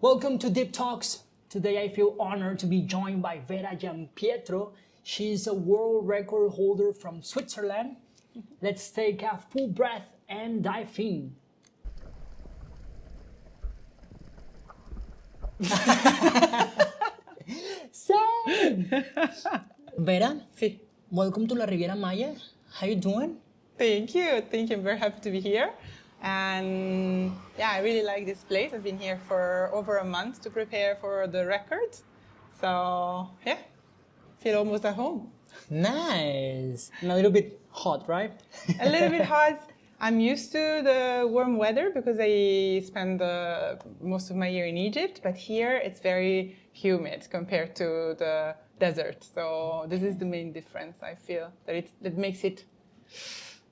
Welcome to Deep Talks. Today I feel honored to be joined by Vera Giampietro. She's a world record holder from Switzerland. Let's take a full breath and dive in. Same. Vera, Sí. welcome to La Riviera Maya. How you doing? Thank you. Thank you. I'm very happy to be here. And yeah, I really like this place. I've been here for over a month to prepare for the record. So yeah, feel almost at home. Nice. And a little bit hot, right? A little bit hot. I'm used to the warm weather because I spend most of my year in Egypt, but here it's very humid compared to the desert. So this is the main difference. I feel that makes it,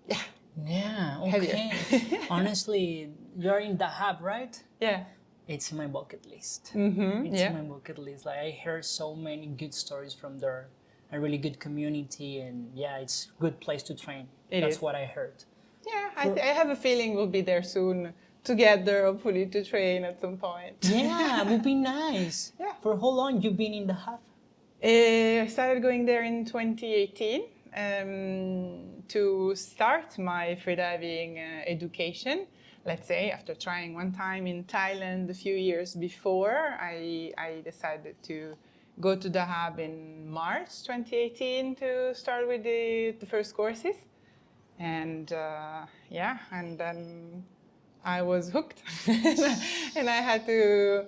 yeah, Yeah, heavier. okay. Honestly, you're in the hub, right? Yeah. It's in my bucket list. Mm-hmm. It's Yeah. in my bucket list. Like I heard so many good stories from there, a really good community, and yeah, it's a good place to train. That's is. what I heard. Yeah, I have a feeling we'll be there soon together, hopefully to train at some point. Yeah, it would be nice. Yeah. For how long you've been in the hub? I started going there in 2018 to start my freediving education. Let's say after trying one time in Thailand a few years before, I decided to go to the hub in March 2018 to start with the first courses. And yeah, and then I was hooked. And I had to,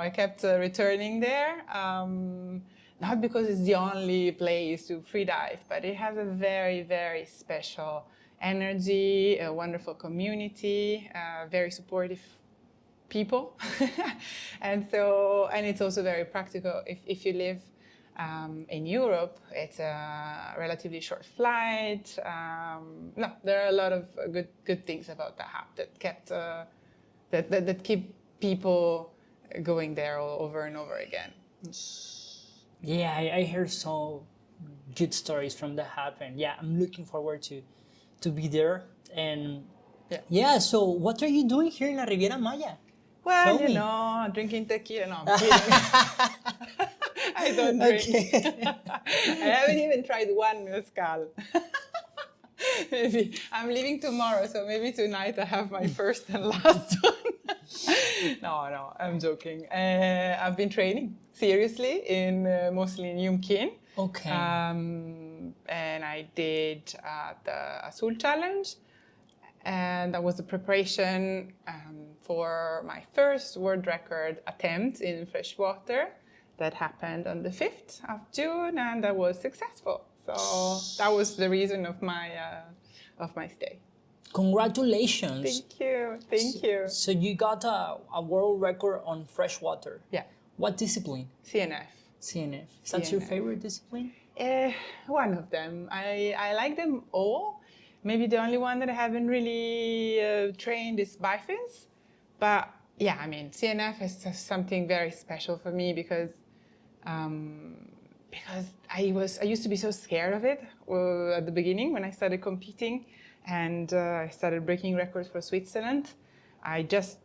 I kept returning there. Not because it's the only place to freedive, but it has a very, very special energy, a wonderful community, very supportive people. And it's also very practical. If you live in Europe, it's a relatively short flight. No, there are a lot of good things about the hub that keep people going there all over and over again. Yeah, I heard so good stories from the hub, and yeah, I'm looking forward to be there. And yeah, so what are you doing here in La Riviera Maya? Well, Tell me. drinking tequila. No, I'm kidding. I don't drink. Okay. I haven't even tried one mezcal. Maybe I'm leaving tomorrow, so maybe tonight I have my first and last one. No, I'm joking. I've been training seriously mostly in Yumkin. Okay. And I did the Azul Challenge. And that was the preparation for my first world record attempt in freshwater. That happened on the 5th of June, and that was successful. So that was the reason of my stay. Congratulations. Thank you. So you got a world record on freshwater. Yeah. What discipline? CNF. CNF. Is that your CNF. favorite discipline? One of them. I like them all. Maybe the only one that I haven't really trained is bifins. But yeah, I mean, CNF is something very special for me because I used to be so scared of it at the beginning when I started competing, and I started breaking records for Switzerland. I just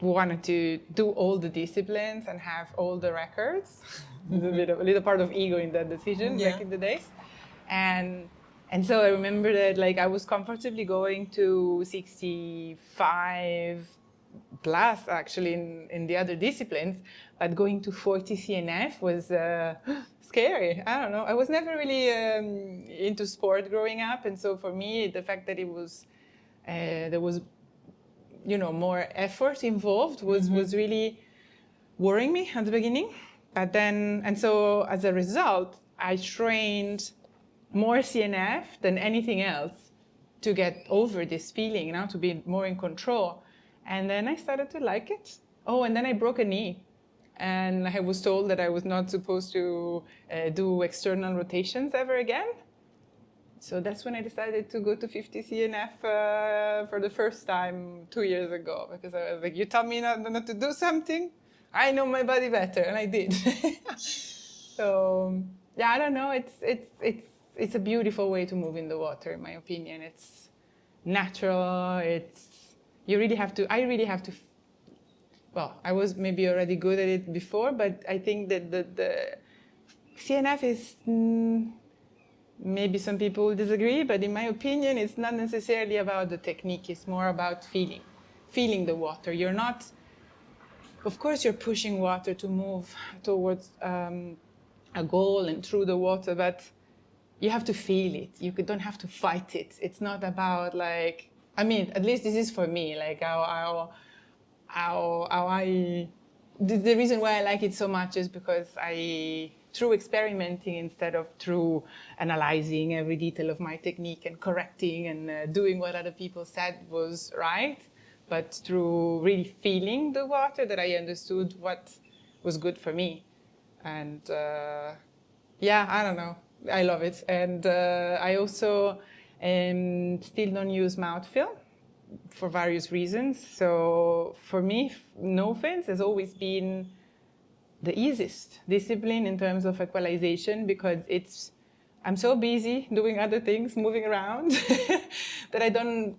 wanted to do all the disciplines and have all the records. There's a little part of ego in that decision back in the days, and so I remember that I was comfortably going to 65 plus actually in the other disciplines, but going to 40 CNF was scary. I don't know. I was never really into sport growing up, and so for me, the fact that it was there was more effort involved was really worrying me at the beginning. But then, and so as a result, I trained more CNF than anything else to get over this feeling, to be more in control. And then I started to like it. Oh, and then I broke a knee. And I was told that I was not supposed to do external rotations ever again. So that's when I decided to go to 50 CNF for the first time 2 years ago. Because I was like, you tell me not to do something? I know my body better, and I did. So, yeah, I don't know. It's a beautiful way to move in the water, in my opinion. It's natural. I really have to well, I was maybe already good at it before, but I think that the CNF is, maybe some people disagree, but in my opinion, it's not necessarily about the technique. It's more about feeling the water. You're not, of course, you're pushing water to move towards a goal and through the water, but you have to feel it. You don't have to fight it. It's not about like, I mean, at least this is for me, like how I, the reason why I like it so much is because through experimenting instead of through analyzing every detail of my technique and correcting and doing what other people said was right, but through really feeling the water that I understood what was good for me. And yeah, I don't know. I love it. And I also still don't use mouthfeel for various reasons. So for me, no fins has always been the easiest discipline in terms of equalization, because I'm so busy doing other things, moving around, that I don't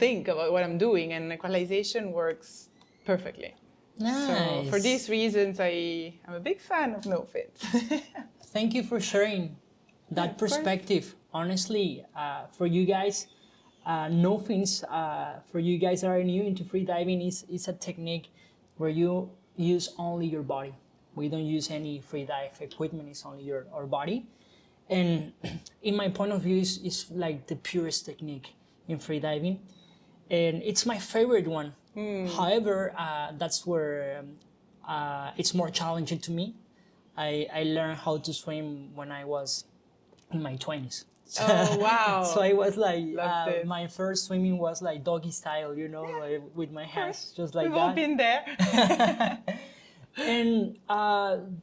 think about what I'm doing, and equalization works perfectly. Nice. So for these reasons, I'm a big fan of no fins. Thank you for sharing that perspective. Honestly, for you guys, no fins, for you guys that are new into freediving, is a technique where you use only your body. We don't use any freedive equipment, it's only our body. And in my point of view, it's like the purest technique in freediving. And it's my favorite one. However, that's where it's more challenging to me. I learned how to swim when I was in my 20s. Oh, wow. So I was like, my first swimming was like doggy style, like with my hands, just like We've that. all been there. And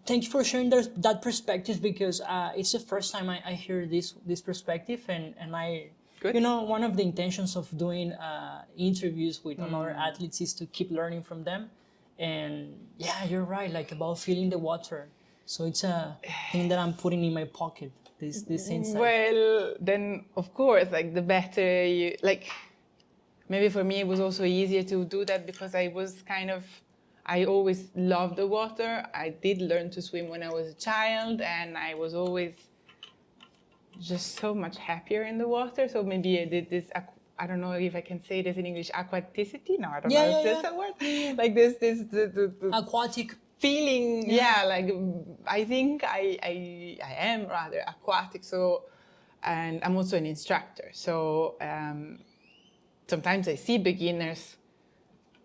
thank you for sharing that perspective, because it's the first time I hear this perspective, and I, Good. one of the intentions of doing interviews with other athletes is to keep learning from them. And yeah, you're right, like about feeling the water. So it's a thing that I'm putting in my pocket, this insight. Well, then of course, like the better you, like, maybe for me it was also easier to do that because I always loved the water. I did learn to swim when I was a child, and I was always just so much happier in the water. So maybe I did this, I don't know if I can say this in English, aquaticity? No, I don't know if that's a word. Like this the Aquatic feeling, like I think I am rather aquatic. So, and I'm also an instructor. So sometimes I see beginners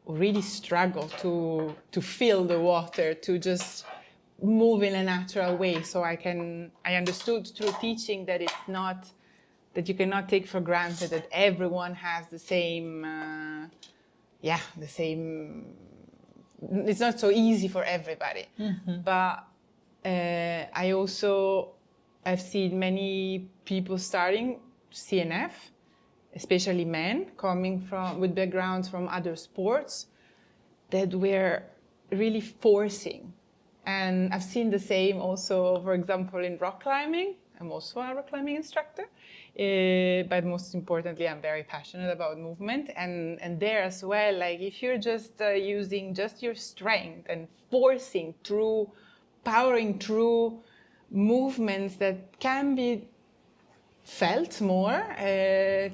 who really struggle to feel the water, to just move in a natural way. So I understood through teaching that it's not, that you cannot take for granted that everyone has the same, it's not so easy for everybody. But I also have seen many people starting CNF, especially men coming with backgrounds from other sports, that were really forcing. And I've seen the same also, for example, in rock climbing. I'm also a rock climbing instructor, but most importantly, I'm very passionate about movement. And there as well, like if you're just using just your strength and forcing through, powering through movements that can be felt more, I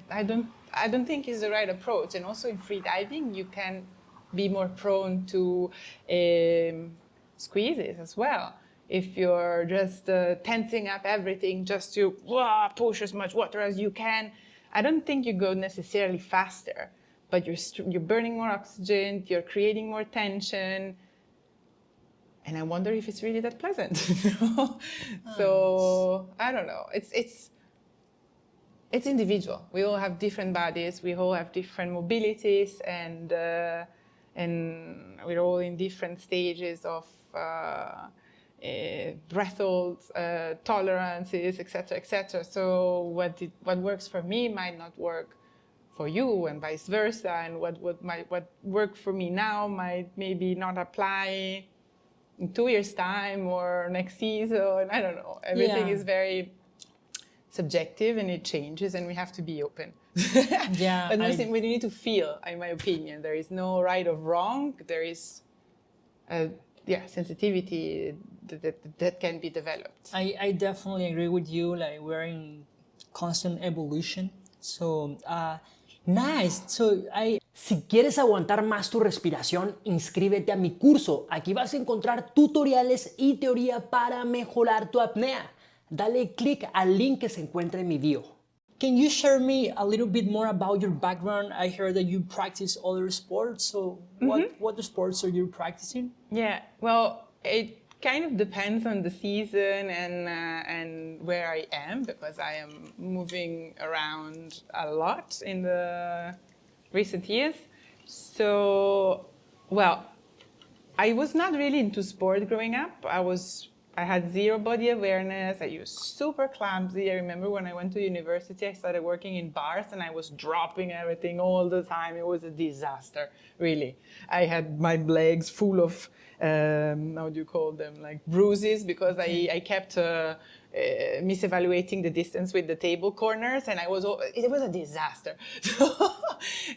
don't think is the right approach. And also in freediving, you can be more prone to squeezes as well. If you're just tensing up everything just to push as much water as you can, I don't think you go necessarily faster, but you're burning more oxygen, you're creating more tension, and I wonder if it's really that pleasant. So I don't know. It's individual. We all have different bodies. We all have different mobilities, and we're all in different stages of breath holds, tolerances, etc., etc. So what works for me might not work for you, and vice versa. And what worked for me now might maybe not apply in 2 years' time or next season. I don't know. Everything is very subjective, and it changes, and we have to be open. But we need to feel, in my opinion. There is no right or wrong. There is sensitivity that can be developed. I definitely agree with you. Like we're in constant evolution. So nice. So I Si quieres aguantar más tu respiración, inscríbete a mi curso. Aquí vas a encontrar tutoriales y teoría para mejorar tu apnea. Dale click al link que se encuentra en mi bio. can you share me a little bit more about your background? I heard that you practice other sports. So what sports are you practicing? Yeah, well, it kind of depends on the season and where I am, because I am moving around a lot in the recent years. So, well, I was not really into sport growing up. I had zero body awareness. I was super clumsy. I remember when I went to university, I started working in bars and I was dropping everything all the time. It was a disaster, really. I had my legs full of, how do you call them, like bruises, because I kept misevaluating the distance with the table corners, and it was a disaster.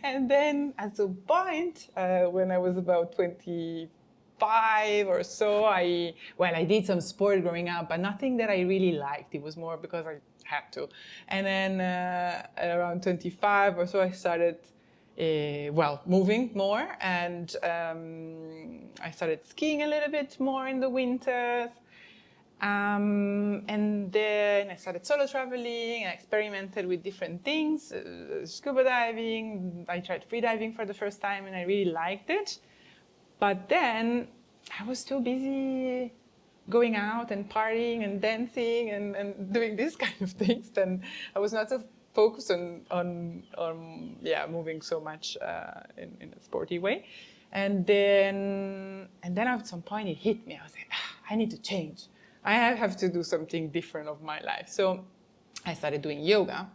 And then at some point, when I was about 25 or so, I did some sport growing up, but nothing that I really liked. It was more because I had to. And then around 25 or so, I started moving more, and I started skiing a little bit more in the winters. And then I started solo traveling. I experimented with different things, scuba diving. I tried freediving for the first time, and I really liked it. But then I was too busy going out and partying and dancing and doing these kind of things. Then I was not so focused on moving so much in a sporty way. And then at some point it hit me. I was like, I need to change. I have to do something different of my life. So I started doing yoga,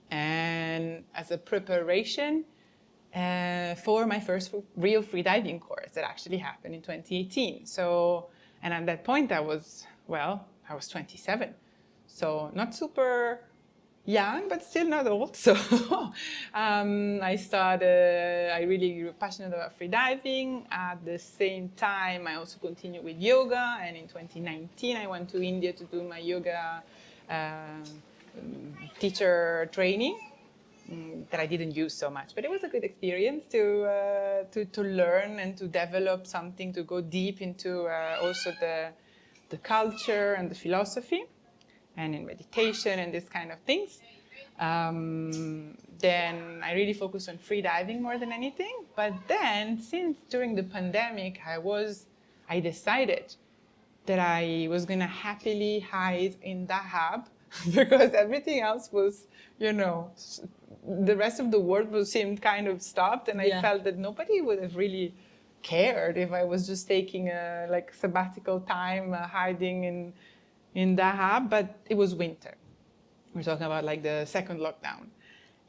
and as a preparation for my first real freediving course that actually happened in 2018. So, and at that point I was 27. So not super young, but still not old. So I really grew passionate about freediving. At the same time, I also continued with yoga. And in 2019, I went to India to do my yoga teacher training. That I didn't use so much, but it was a good experience to learn and to develop something, to go deep into also the culture and the philosophy, and in meditation and this kind of things. Then I really focused on freediving more than anything. But then, since during the pandemic, I decided that I was gonna happily hide in Dahab because everything else was, the rest of the world seemed kind of stopped, and I felt that nobody would have really cared if I was just taking a sabbatical time hiding in Dahab. But it was winter. We're talking about the second lockdown.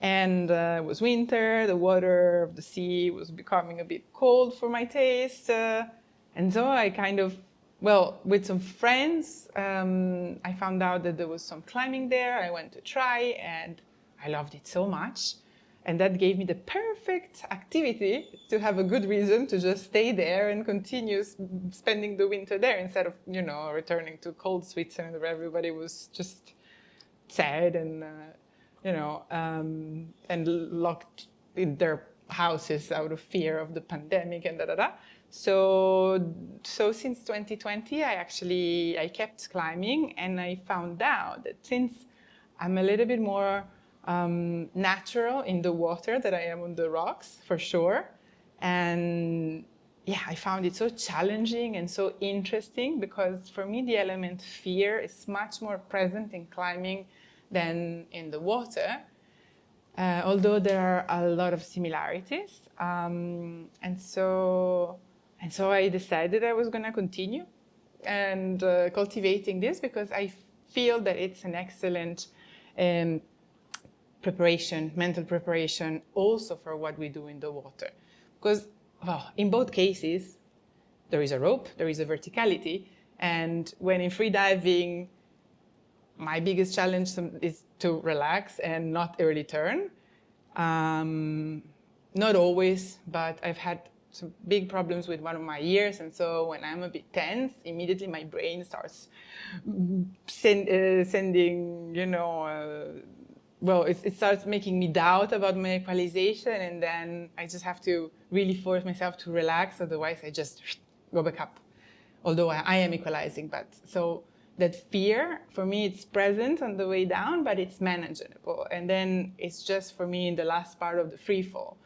And it was winter, the water of the sea was becoming a bit cold for my taste. And so I with some friends, I found out that there was some climbing there. I went to try, and I loved it so much. And that gave me the perfect activity to have a good reason to just stay there and continue spending the winter there instead of, returning to cold Switzerland where everybody was just sad and, and locked in their houses out of fear of the pandemic and da-da-da. So since 2020, I kept climbing, and I found out that since I'm a little bit more natural in the water than I am on the rocks, for sure. And I found it so challenging and so interesting, because for me, the element fear is much more present in climbing than in the water, although there are a lot of similarities. And so I decided I was going to continue and cultivating this, because I feel that it's an excellent mental preparation also for what we do in the water. Because in both cases, there is a rope, there is a verticality, and when in freediving, my biggest challenge is to relax and not early turn. Not always, but I've had some big problems with one of my ears, and so when I'm a bit tense, immediately my brain starts sending, it starts making me doubt about my equalization, and then I just have to really force myself to relax, otherwise I just go back up. Although I am equalizing, but so that fear, for me, it's present on the way down, but it's manageable. And then it's just for me in the last part of the free fall.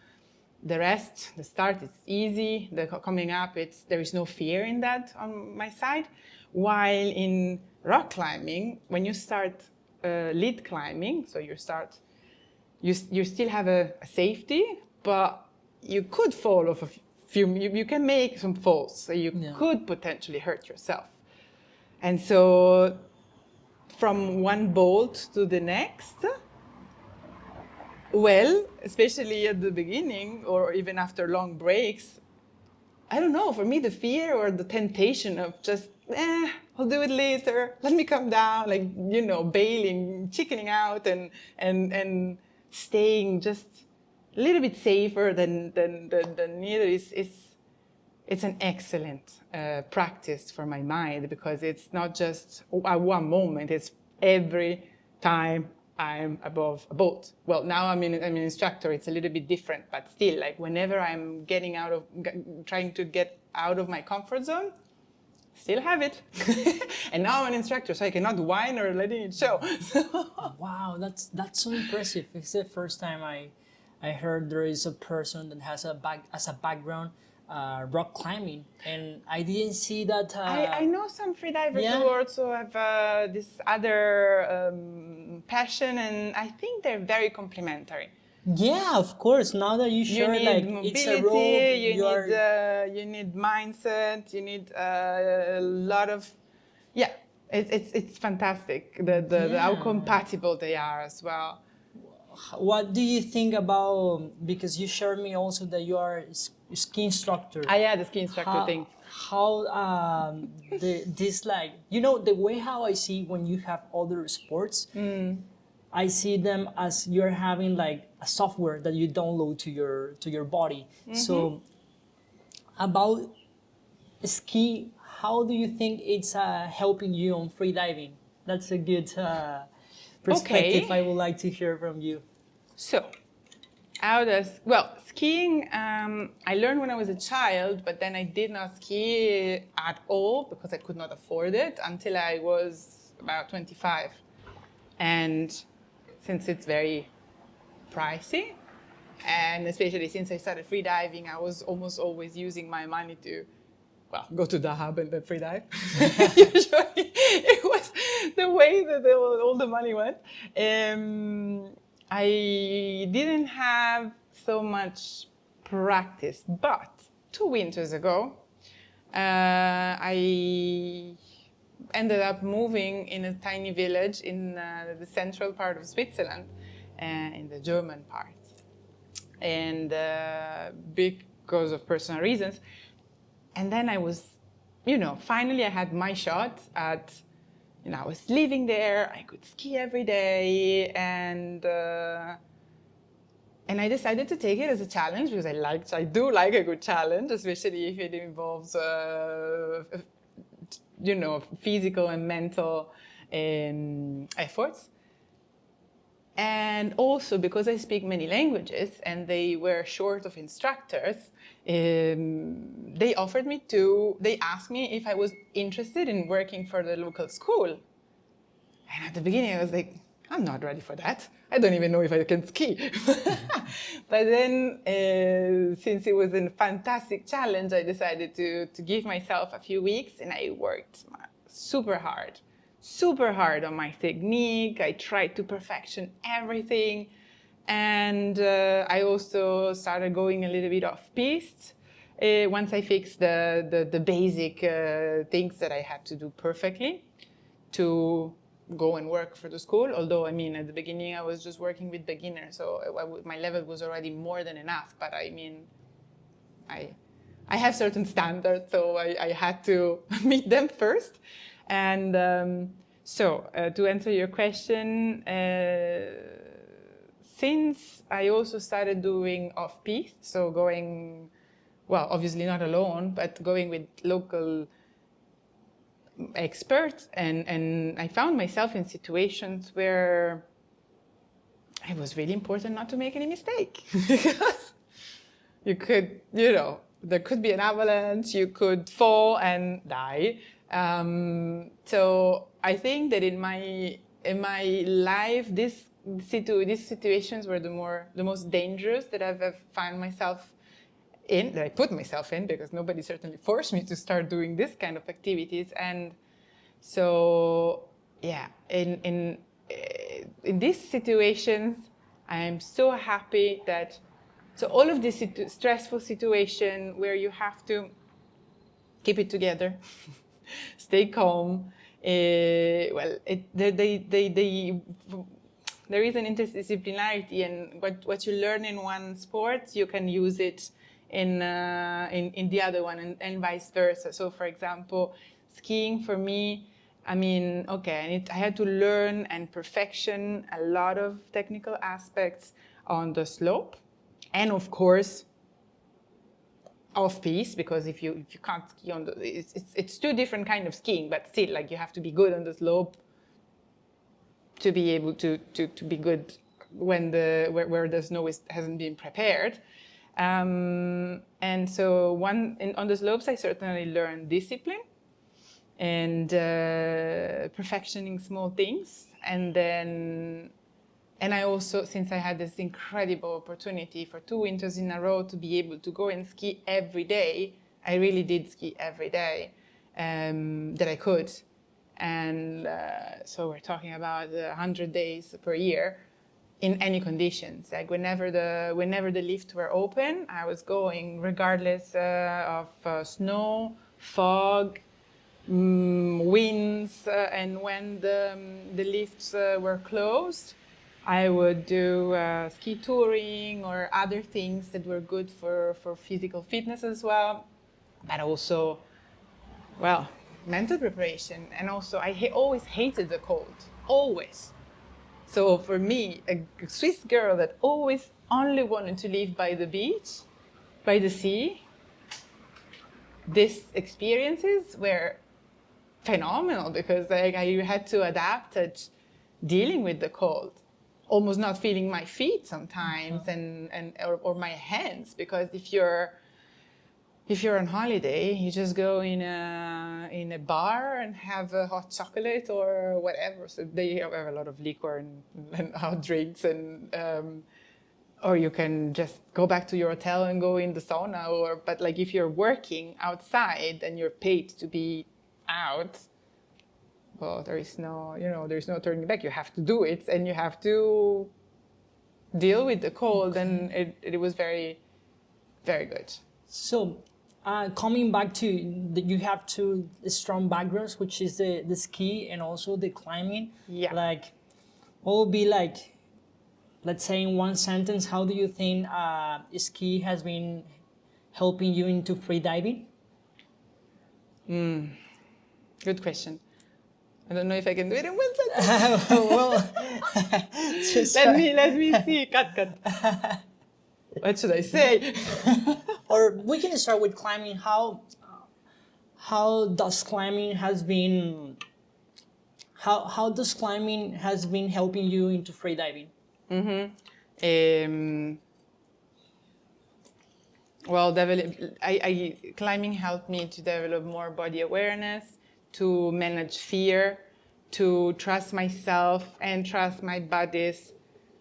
The rest, the start is easy. The coming up, there is no fear in that on my side. While in rock climbing, when you start lead climbing, so you still have a safety, but you could fall off a few. You can make some falls, so you could potentially hurt yourself. And so, from one bolt to the next, well, especially at the beginning or even after long breaks, I don't know, for me the fear or the temptation of just, I'll do it later, let me come down, like, bailing, chickening out and staying just a little bit safer than neither it's an excellent practice for my mind, because it's not just at one moment, it's every time I'm above a boat. Well, now I'm an instructor, it's a little bit different, but still, like whenever I'm trying to get out of my comfort zone, still have it. And now I'm an instructor, so I cannot whine or letting it show. Wow, that's so impressive. It's the first time I heard there is a person that has as a background rock climbing, and I didn't see that. I know some freedivers who also have this other passion, and I think they're very complementary. Yeah, of course. Now that you share, need like mobility, it's a rope, you need mindset, you need a lot of, it's fantastic. How compatible they are as well. What do you think about, because you shared me also that you are a ski instructor. The ski instructor thing. How this, like, the way how I see when you have other sports, I see them as you're having like a software that you download to your body. So about ski, how do you think it's helping you on freediving? That's a good perspective. I would like to hear from you. So, skiing, I learned when I was a child, but then I did not ski at all because I could not afford it until I was about 25. And since it's very pricey, and especially since I started freediving, I was almost always using my money to, go to the hub and then freedive. Usually, it was the way that all the money went. I didn't have so much practice, but 2 winters ago, I ended up moving in a tiny village in the central part of Switzerland, in the German part. And because of personal reasons. And then I was, finally I had my shot at, I was living there, I could ski every day, and I decided to take it as a challenge because I do like a good challenge, especially if it involves, physical and mental efforts. And also because I speak many languages and they were short of instructors, they asked me if I was interested in working for the local school. And at the beginning I was like, I'm not ready for that. I don't even know if I can ski. But then, since it was a fantastic challenge, I decided to give myself a few weeks, and I worked super hard on my technique. I tried to perfection everything. And I also started going a little bit off piste once I fixed the basic things that I had to do perfectly to go and work for the school. Although, at the beginning I was just working with beginners, so my level was already more than enough. But I have certain standards, so I had to meet them first. And to answer your question, since I also started doing off-piste, so going well, obviously not alone, but going with local experts. And I found myself in situations where it was really important not to make any mistake because you could, there could be an avalanche, you could fall and die. So I think that in my life, these situations were the most dangerous that I've found myself in, that I put myself in, because nobody certainly forced me to start doing this kind of activities. And so, yeah, in these situations, I am so happy that, so all of this stressful situation where you have to keep it together, stay calm. Well, there is an interdisciplinarity, and what you learn in one sport, you can use it in the other one, and vice versa. So, for example, skiing for me, I mean, okay, I had to learn and perfection a lot of technical aspects on the slope, and of course, off piste, because if you can't ski on the, it's two different kind of skiing, but still, like, you have to be good on the slope to be able to be good when where the snow hasn't been prepared. And so on the slopes, I certainly learned discipline and perfectioning small things. And I also, since I had this incredible opportunity for 2 winters in a row to be able to go and ski every day, I really did ski every day that I could. And so we're talking about 100 days per year in any conditions. Like whenever the lifts were open, I was going regardless of snow, fog, winds, and when the lifts were closed, I would do ski touring or other things that were good for physical fitness as well, but also, well, mental preparation. And also, I always hated the cold, always. So for me, a Swiss girl that always only wanted to live by the beach, by the sea, these experiences were phenomenal, because I had to adapt at dealing with the cold, almost not feeling my feet sometimes, or my hands, because if you're on holiday, you just go in a bar and have a hot chocolate or whatever. So they have a lot of liquor and hot drinks, and or you can just go back to your hotel and go in the sauna. But like if you're working outside and you're paid to be out, well, there's no turning back. You have to do it, and you have to deal with the cold, and it was very, very good. So, coming back to you have two strong backgrounds, which is the ski and also the climbing. Yeah. Like, what would be like, let's say in one sentence, how do you think ski has been helping you into freediving? Good question. I don't know if I can do it in one sentence. Well, let me see. Cut. What should I say? or we can start with climbing. How does climbing has been? How does climbing has been helping you into freediving? Well, climbing helped me to develop more body awareness, to manage fear, to trust myself and trust my bodies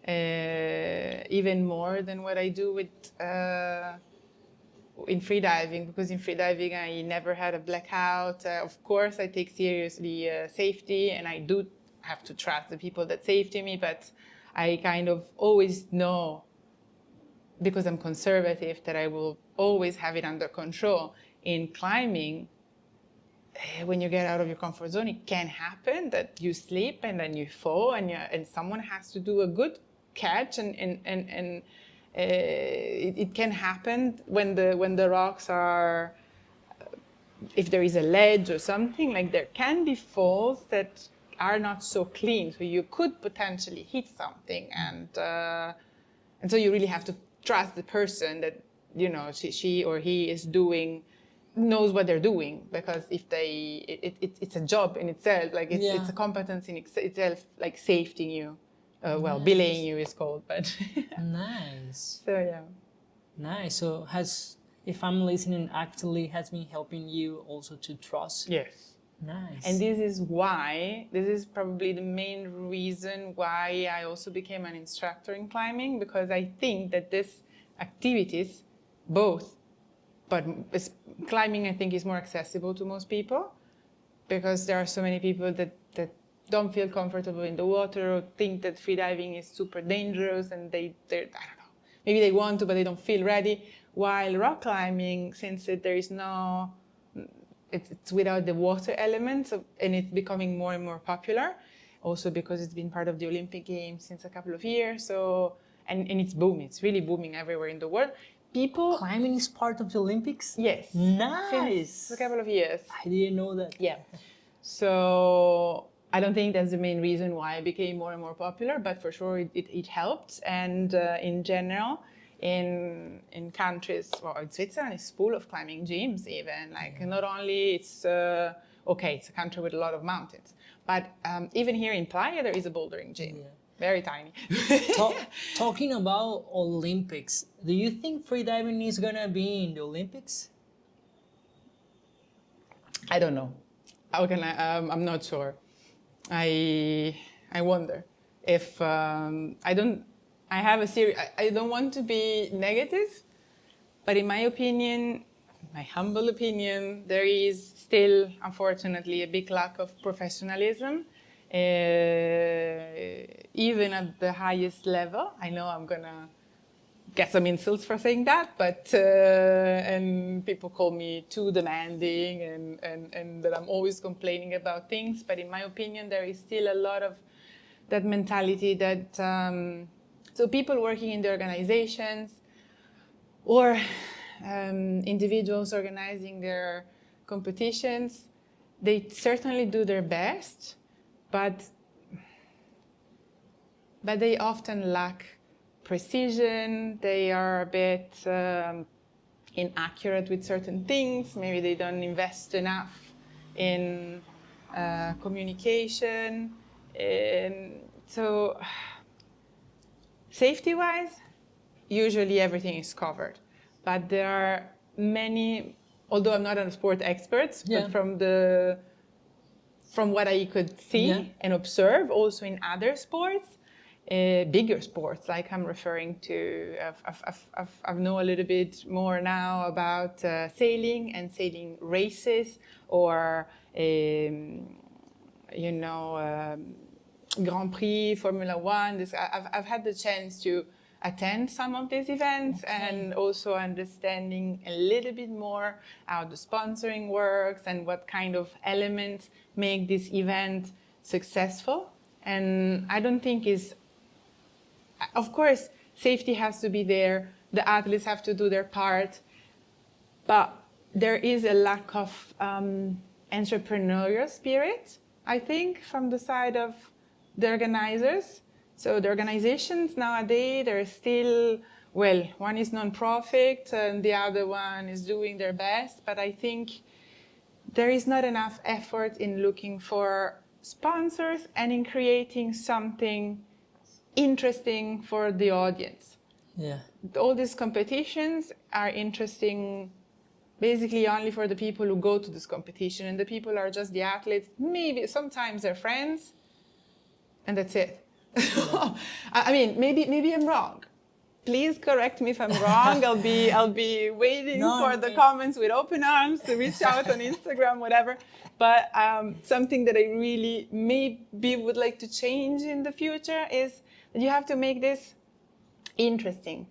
even more than what I do with in freediving, because in freediving I never had a blackout. Of course, I take seriously safety, and I do have to trust the people that safety me, but I kind of always know, because I'm conservative, that I will always have it under control. In climbing, when you get out of your comfort zone, it can happen that you slip and then you fall, and someone has to do a good catch, and it can happen when the rocks are, if there is a ledge or something, like there can be falls that are not so clean, so you could potentially hit something, and so you really have to trust the person that she or he is doing, knows what they're doing, because if it's a job in itself, like it's a competence in itself, like safety you, belaying you is called, but Nice. so yeah. Nice. So if I'm listening, actually has been helping you also to trust. Yes. Nice. And this is probably the main reason why I also became an instructor in climbing, because I think that these activities, both, but climbing I think is more accessible to most people, because there are so many people that don't feel comfortable in the water, or think that freediving is super dangerous, and they're I don't know, maybe they want to but they don't feel ready. While rock climbing, since there is no, it's without the water element, and it's becoming more and more popular, also because it's been part of the Olympic Games since a couple of years. So and it's booming, it's really booming everywhere in the world. People, climbing is part of the Olympics? yes, Nice. since a couple of years. I didn't know that. Yeah. So I don't think that's the main reason why it became more and more popular, but for sure it helped. And in general, in countries, well, in Switzerland is full of climbing gyms even. Like not only it's, it's a country with a lot of mountains, but even here in Playa there is a bouldering gym. Yeah. Very tiny. Talking about Olympics, do you think freediving is gonna be in the Olympics? I don't know. How can I? I'm not sure. I wonder if I don't. I have a serious. I don't want to be negative, but in my opinion, my humble opinion, there is still, unfortunately, a big lack of professionalism, even at the highest level. I know I'm gonna get some insults for saying that, but and people call me too demanding and that I'm always complaining about things. But in my opinion, there is still a lot of that mentality that so people working in the organizations or individuals organizing their competitions, they certainly do their best, but they often lack precision. They are a bit inaccurate with certain things. Maybe they don't invest enough in communication. So safety-wise, usually everything is covered. But there are many, although I'm not a sport expert, but from what I could see and observe also in other sports, bigger sports, like I'm referring to, I know a little bit more now about sailing and sailing races, or Grand Prix, Formula One. I've had the chance to attend some of these events, and also understanding a little bit more how the sponsoring works and what kind of elements make this event successful. And I don't think of course, safety has to be there, the athletes have to do their part, but there is a lack of entrepreneurial spirit, I think, from the side of the organizers. So the organizations nowadays, they're still, one is non-profit and the other one is doing their best, but I think there is not enough effort in looking for sponsors and in creating something interesting for the audience. Yeah. All these competitions are interesting basically only for the people who go to this competition, and the people are just the athletes. Maybe sometimes they're friends, and that's it. Yeah. I mean, maybe I'm wrong. Please correct me if I'm wrong. I'll be waiting for the comments with open arms to reach out on Instagram, whatever. But something that I really maybe would like to change in the future is that you have to make this interesting.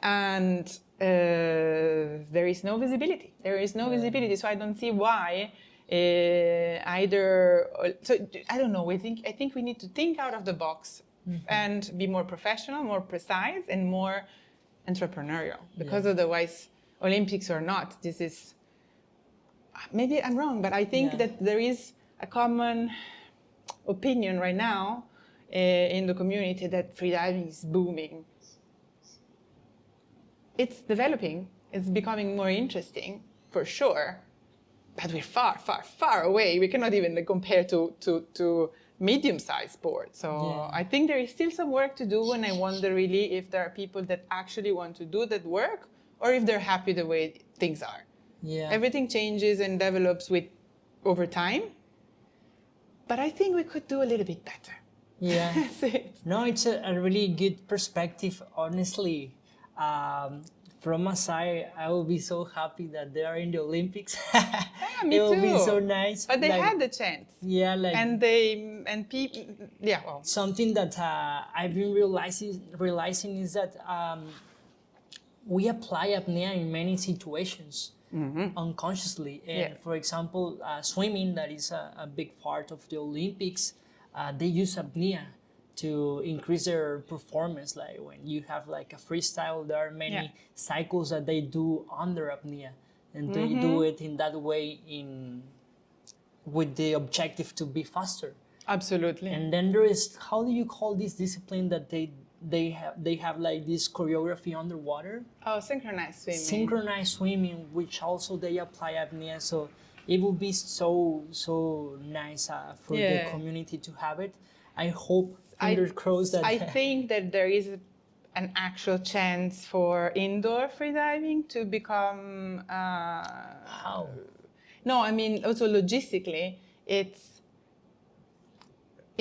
And there is no visibility. Visibility, so I don't see why either. So I don't know. I think we need to think out of the box and be more professional, more precise, and more entrepreneurial. Because otherwise, Olympics or not, this is. Maybe I'm wrong, but I think that there is a common opinion right now in the community that freediving is booming. it's developing. It's becoming more interesting, for sure. But we're far, far, far away. We cannot even compare to medium-sized sports. So Yeah. I think there is still some work to do, and I wonder really if there are people that actually want to do that work, or if they're happy the way things are. Yeah. Everything changes and develops over time, but I think we could do a little bit better. Yeah. That's it. No, it's a really good perspective, honestly. From my side, I will be so happy that they are in the Olympics. Yeah, me It will too. be so nice. But they like, had the chance. yeah, like And people, yeah, well, something that I've been realizing is that we apply apnea in many situations unconsciously. And Yeah. for example, swimming, that is a big part of the Olympics, they use apnea to increase their performance. Like when you have like a freestyle, there are many Yeah. cycles that they do under apnea, and they do it in that way with the objective to be faster. absolutely. And then there is, how do you call this discipline that they have like this choreography underwater? Oh, synchronized swimming. Synchronized swimming, which also they apply apnea. So it would be so nice for the Yeah. community to have it. I hope, I- fingers crossed, that I think that there is an actual chance for indoor freediving to become. how? No, I mean also logistically, it's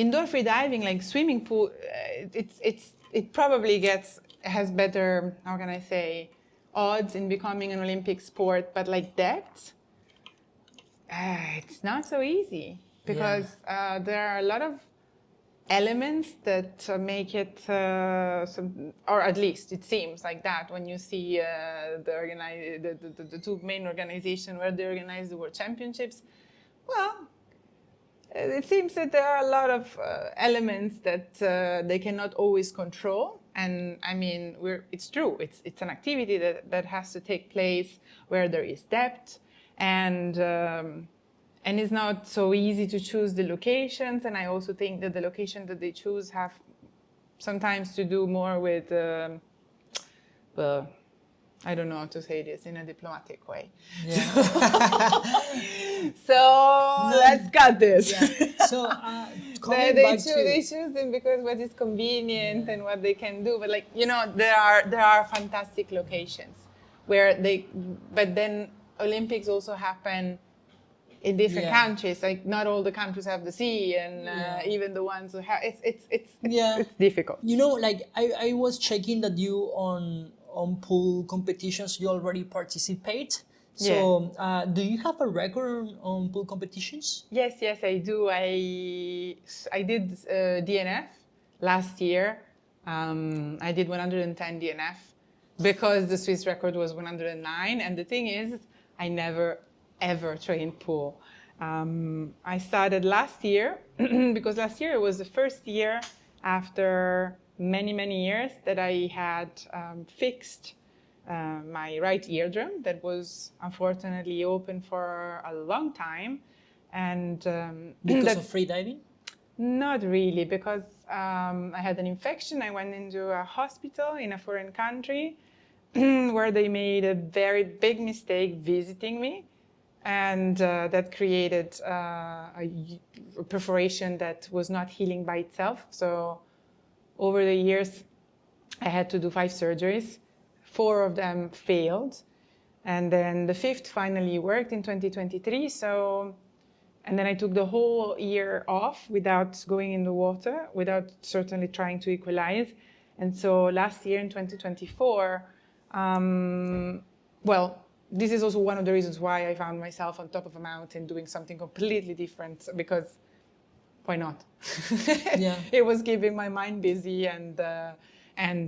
indoor freediving, like swimming pool. It probably has better, how can I say, odds in becoming an Olympic sport, but like depth, it's not so easy because there are a lot of elements that make it, or at least it seems like that when you see the two main organizations where they organize the World Championships. Well, it seems that there are a lot of elements that they cannot always control. And I mean, it's true. It's an activity that has to take place where there is depth, and it's not so easy to choose the locations. And I also think that the location that they choose have sometimes to do more with, well, I don't know how to say this in a diplomatic way. Yeah. So let's cut this. So coming They back choose them because what is convenient and what they can do. But like, you know, there are fantastic locations where but then Olympics also happen in different countries. Like not all the countries have the sea, and even the ones who have, it's difficult. You know, like I was checking that you on pool competitions you already participate. So do you have a record on pool competitions? Yes, I do. I did DNF last year. I did 110 DNF because the Swiss record was 109. And the thing is, I never ever trained pool. I started last year because last year it was the first year after many years that I had fixed my right eardrum that was unfortunately open for a long time. And Because of freediving? not really, because I had an infection. I went into a hospital in a foreign country where they made a very big mistake visiting me. And that created a perforation that was not healing by itself. So over the years, I had to do 5 surgeries. 4 of them failed. And then the 5th finally worked in 2023. And then I took the whole year off without going in the water, without certainly trying to equalize. And so last year in 2024, well, this is also one of the reasons why I found myself on top of a mountain doing something completely different, because why not? It was keeping my mind busy, and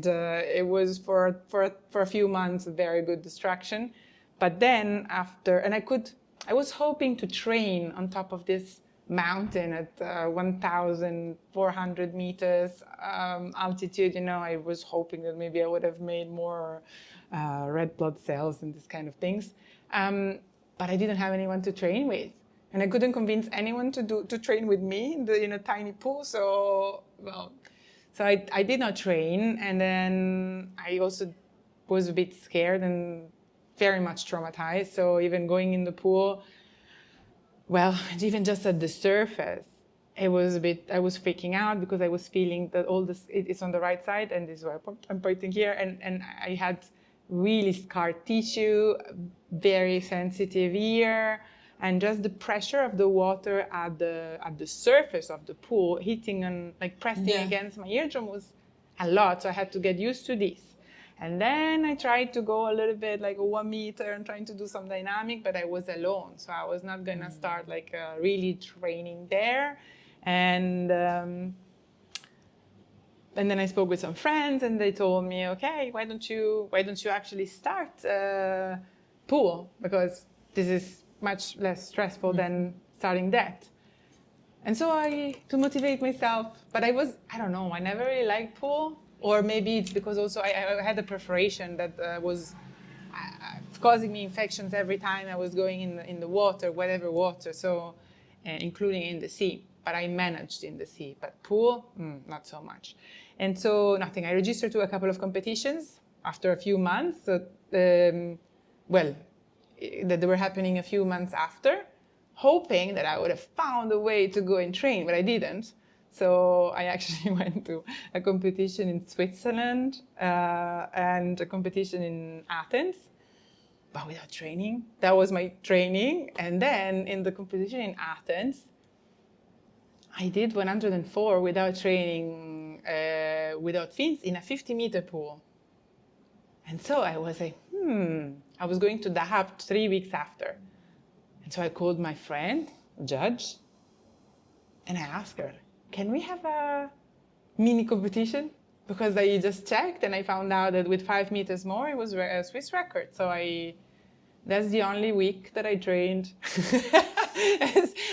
it was for a few months a very good distraction. But then after, and I was hoping to train on top of this mountain at 1,400 meters altitude. You know, I was hoping that maybe I would have made more red blood cells and this kind of things. But I didn't have anyone to train with. And I couldn't convince anyone to train with me in a tiny pool. So I did not train. And then I also was a bit scared and very much traumatized. So even going in the pool, well, even just at the surface, it was a bit, I was freaking out because I was feeling that all this, it's on the right side, and this is where I'm pointing here, and I had really scarred tissue, very sensitive ear, and just the pressure of the water at the surface of the pool hitting and like pressing against my eardrum was a lot. So I had to get used to this. And then I tried to go a little bit like 1 meter and trying to do some dynamic, but I was alone. So I was not gonna start like really training there. And then I spoke with some friends, and they told me, okay, why don't you actually start pool, because this is much less stressful than starting that. And so to motivate myself, but I don't know, I never really liked pool, or maybe it's because also I had a perforation that was causing me infections every time I was going in the water, whatever water, so including in the sea. But I managed in the sea, but pool, not so much. And so nothing, I registered to a couple of competitions after a few months, that they were happening a few months after, hoping that I would have found a way to go and train, but I didn't. So I actually went to a competition in Switzerland and a competition in Athens, but without training. That was my training. And then in the competition in Athens, I did 104 without training, without fins, in a 50-meter pool. And so I was like, I was going to Dahab 3 weeks after. And so I called my friend, judge, and I asked her, can we have a mini competition? Because I just checked and I found out that with 5 meters more, it was a Swiss record. So that's the only week that I trained.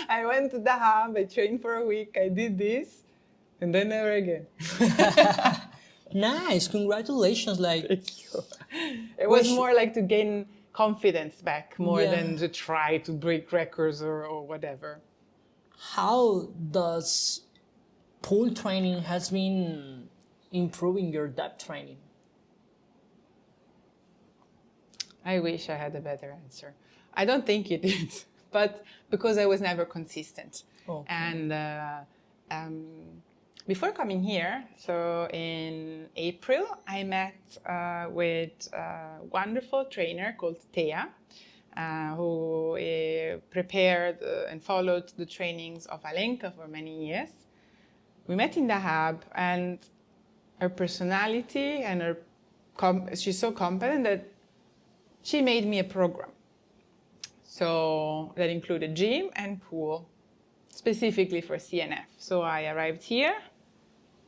I went to Dahab, I trained for a week, I did this, and then never again. Nice, congratulations! Like, it was more like to gain confidence back, more than to try to break records or whatever. How does pool training has been improving your depth training? I wish I had a better answer. I don't think it did, but because I was never consistent. Okay. And before coming here, so in April, I met with a wonderful trainer called Thea, who prepared and followed the trainings of Alenka for many years. We met in Dahab, and her personality and she's so competent that she made me a program. So that included gym and pool, specifically for CNF. So I arrived here,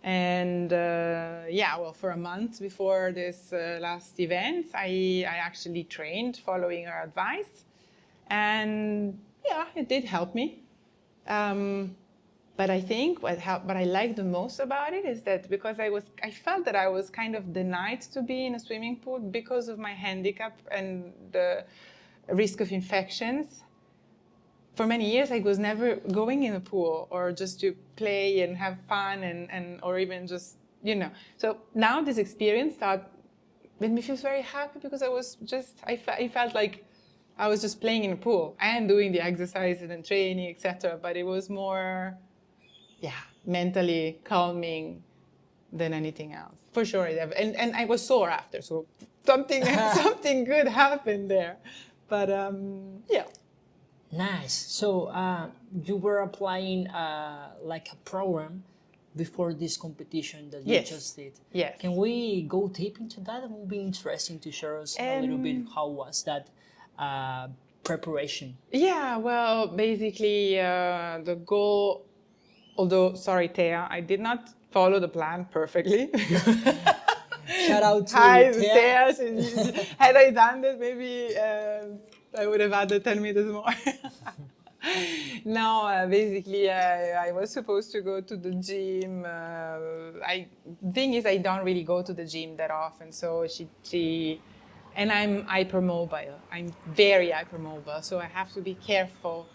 and for a month before this last event, I actually trained following her advice, and it did help me. But I think what I liked the most about it is that because I felt that I was kind of denied to be in a swimming pool because of my handicap and the risk of infections. For many years, I was never going in a pool or just to play and have fun and or even just, So now this experience made me feel very happy because I felt like I was just playing in a pool and doing the exercises and training, etc. But it was more, mentally calming than anything else. For sure. And I was sore after, so something good happened there. But Nice. So you were applying like a program before this competition that you just did. Yes. Can we go deep into that? It would be interesting to share us a little bit how was that preparation. Yeah, well, basically the goal, although, sorry, Thea, I did not follow the plan perfectly. Shout out to Hi, Thea. Thea. Had I done that, maybe I would have added 10 meters more. No, basically, I was supposed to go to the gym. Thing is, I don't really go to the gym that often, so and I'm hypermobile. I'm very hypermobile, so I have to be careful.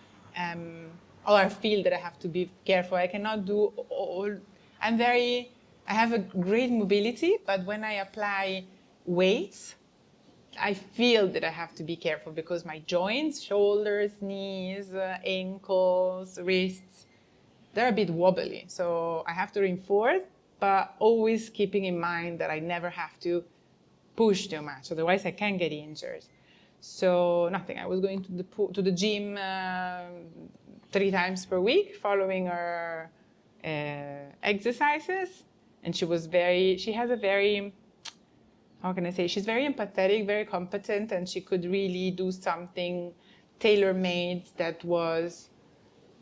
Or I feel that I have to be careful. I cannot do all. I have a great mobility, but when I apply weights, I feel that I have to be careful because my joints, shoulders, knees, ankles, wrists, they're a bit wobbly. So I have to reinforce, but always keeping in mind that I never have to push too much, otherwise I can get injured. So nothing. I was going to the gym 3 times per week, following her exercises, and she has a very, how can I say, she's very empathetic, very competent, and she could really do something tailor-made that was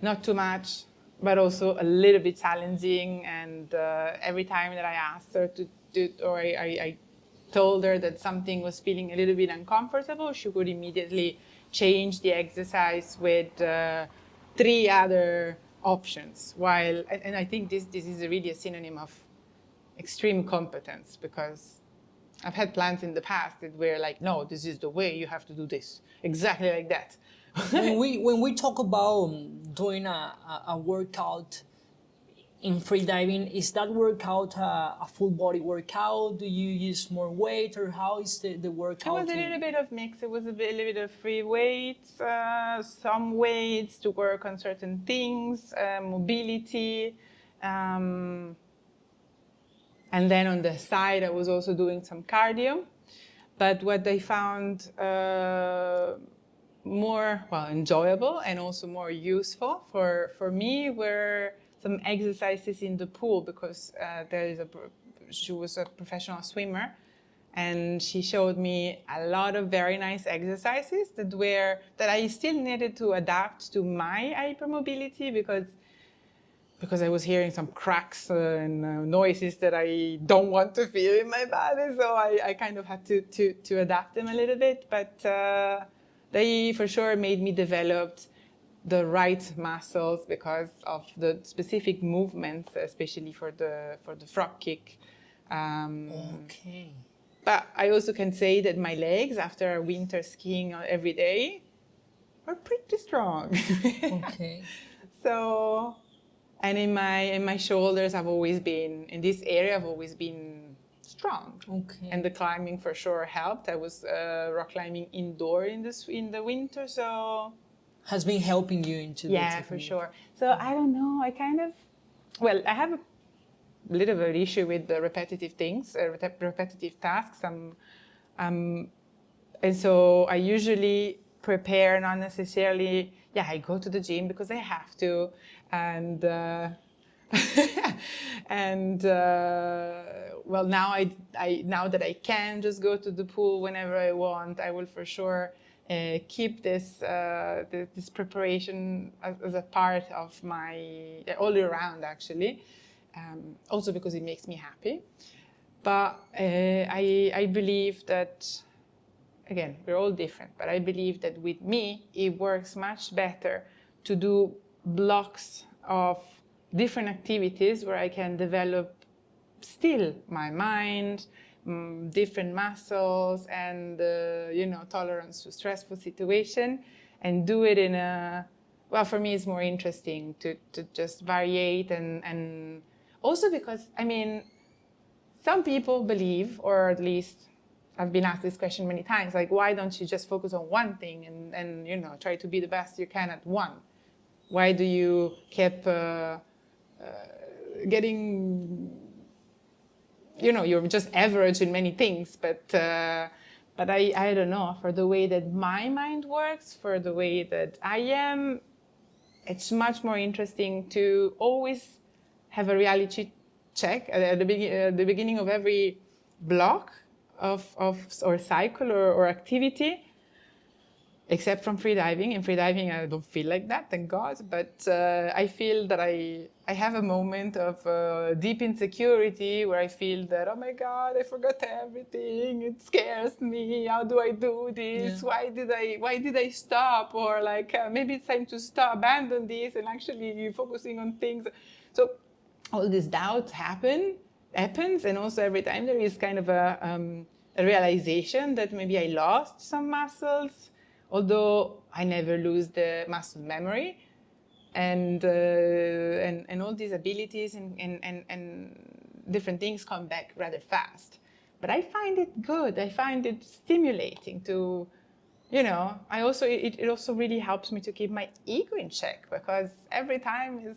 not too much, but also a little bit challenging. And every time that I asked her to do, or I told her that something was feeling a little bit uncomfortable, she could immediately change the exercise with 3 other options. And I think this is really a synonym of extreme competence, because I've had plans in the past that were like, no, this is the way, you have to do this, exactly like that. When we talk about doing a workout in freediving, is that workout a full body workout? Do you use more weight, or how is the workout? It was a little bit of mix. It was a little bit of free weights, some weights to work on certain things, mobility. And then on the side, I was also doing some cardio. But what I found more enjoyable and also more useful for me were some exercises in the pool, because she was a professional swimmer, and she showed me a lot of very nice exercises that I still needed to adapt to my hypermobility, because I was hearing some cracks and noises that I don't want to feel in my body. So I kind of had to adapt them a little bit. But they for sure made me develop the right muscles because of the specific movements, especially for the frog kick. Okay. But I also can say that my legs, after winter skiing every day, were pretty strong. Okay. So, and in my shoulders, in this area, I've always been strong. Okay. And the climbing for sure helped. I was rock climbing indoor in the winter, so Has been helping you into the yeah, for technique. sure. So I don't know. I have a little bit of issue with the repetitive things, repetitive tasks. And so I usually prepare, not necessarily. Yeah, I go to the gym because I have to, and now now that I can just go to the pool whenever I want, I will for sure keep this preparation as a part of my all year round, actually. Also because it makes me happy. But I believe that, again, we're all different, but I believe that with me, it works much better to do blocks of different activities where I can develop still my mind, different muscles, and tolerance to stressful situation, and do it in a, well, for me it's more interesting to just variate, and also because, I mean, some people believe, or at least I've been asked this question many times, like, why don't you just focus on one thing and try to be the best you can at one? Why do you keep getting, you're just average in many things, but I don't know, for the way that my mind works, for the way that I am, it's much more interesting to always have a reality check at the beginning of every block or cycle or activity, except from freediving. In freediving, I don't feel like that, thank God. But I feel that I have a moment of deep insecurity where I feel that, oh my God, I forgot everything. It scares me. How do I do this? Yeah. Why did I stop? Or like maybe it's time to stop, abandon this, and actually focusing on things. So all this doubt happens, and also every time there is kind of a realization that maybe I lost some muscles, although I never lose the muscle memory, and all these abilities and different things come back rather fast. But I find it good. I find it stimulating to, it also really helps me to keep my ego in check, because every time is,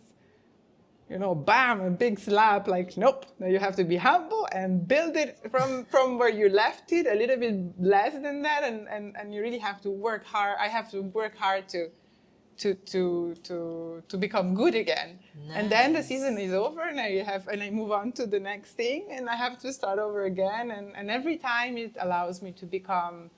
bam, a big slap, like, nope, now you have to be humble and build it from where you left it, a little bit less than that, and you really have to work hard. I have to work hard to become good again. And then the season is over, and I move on to the next thing, and I have to start over again. And every time it allows me to become,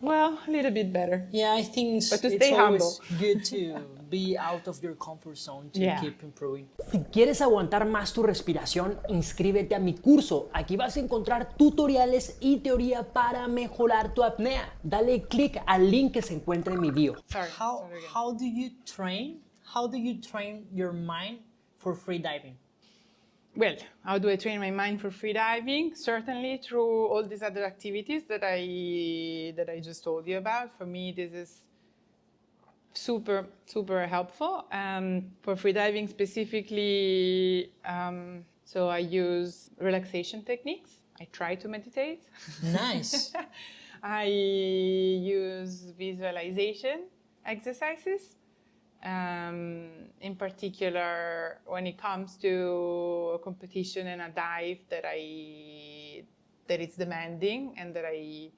well, a little bit better. Yeah, I think But to it's stay always humble. good to be out of your comfort zone to Yeah. keep improving. Si quieres aguantar más tu respiración, inscríbete a mi curso. Aquí vas a encontrar tutoriales y teoría para mejorar tu apnea. Dale click al link que se encuentra en mi bio. Sorry. How sorry again. how do you train? How do you train your mind for freediving? Well, how do I train my mind for freediving? Certainly through all these other activities that I just told you about. For me, this is super, super helpful. For freediving specifically, so I use relaxation techniques. I try to meditate. Nice. I use visualization exercises. In particular, when it comes to a competition and a dive that it's demanding and that I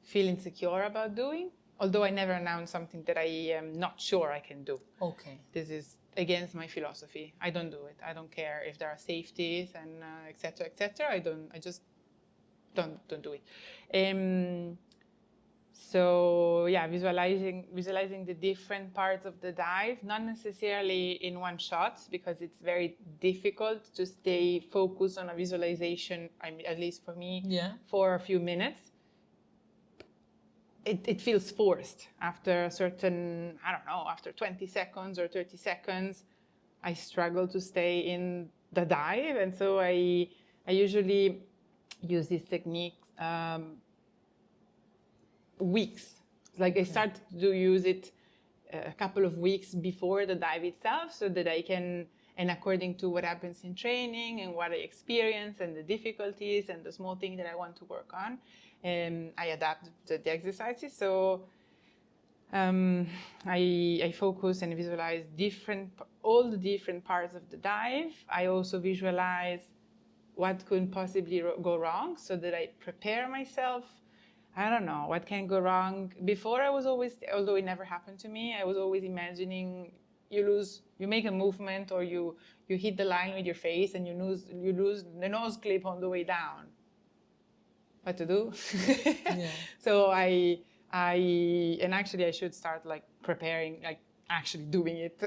feel insecure about doing, although I never announce something that I am not sure I can do. Okay. This is against my philosophy. I don't do it. I don't care if there are safeties and etc. etc. I just don't do it. So yeah, visualizing the different parts of the dive, not necessarily in one shot, because it's very difficult to stay focused on a visualization. I mean, at least for me, Yeah. for a few minutes. It feels forced after a certain, I don't know, after 20 seconds or 30 seconds, I struggle to stay in the dive, and so I usually use this technique. Weeks. Like I start to use it a couple of weeks before the dive itself, so that I can, and according to what happens in training and what I experience and the difficulties and the small things that I want to work on, I adapt the exercises. So I focus and visualize all the different parts of the dive. I also visualize what could possibly go wrong, so that I prepare myself. I don't know what can go wrong. Before I was always, although it never happened to me, I was always imagining you make a movement, or you hit the line with your face and you lose the nose clip on the way down. What to do? Yeah. So and actually I should start like preparing, like actually doing it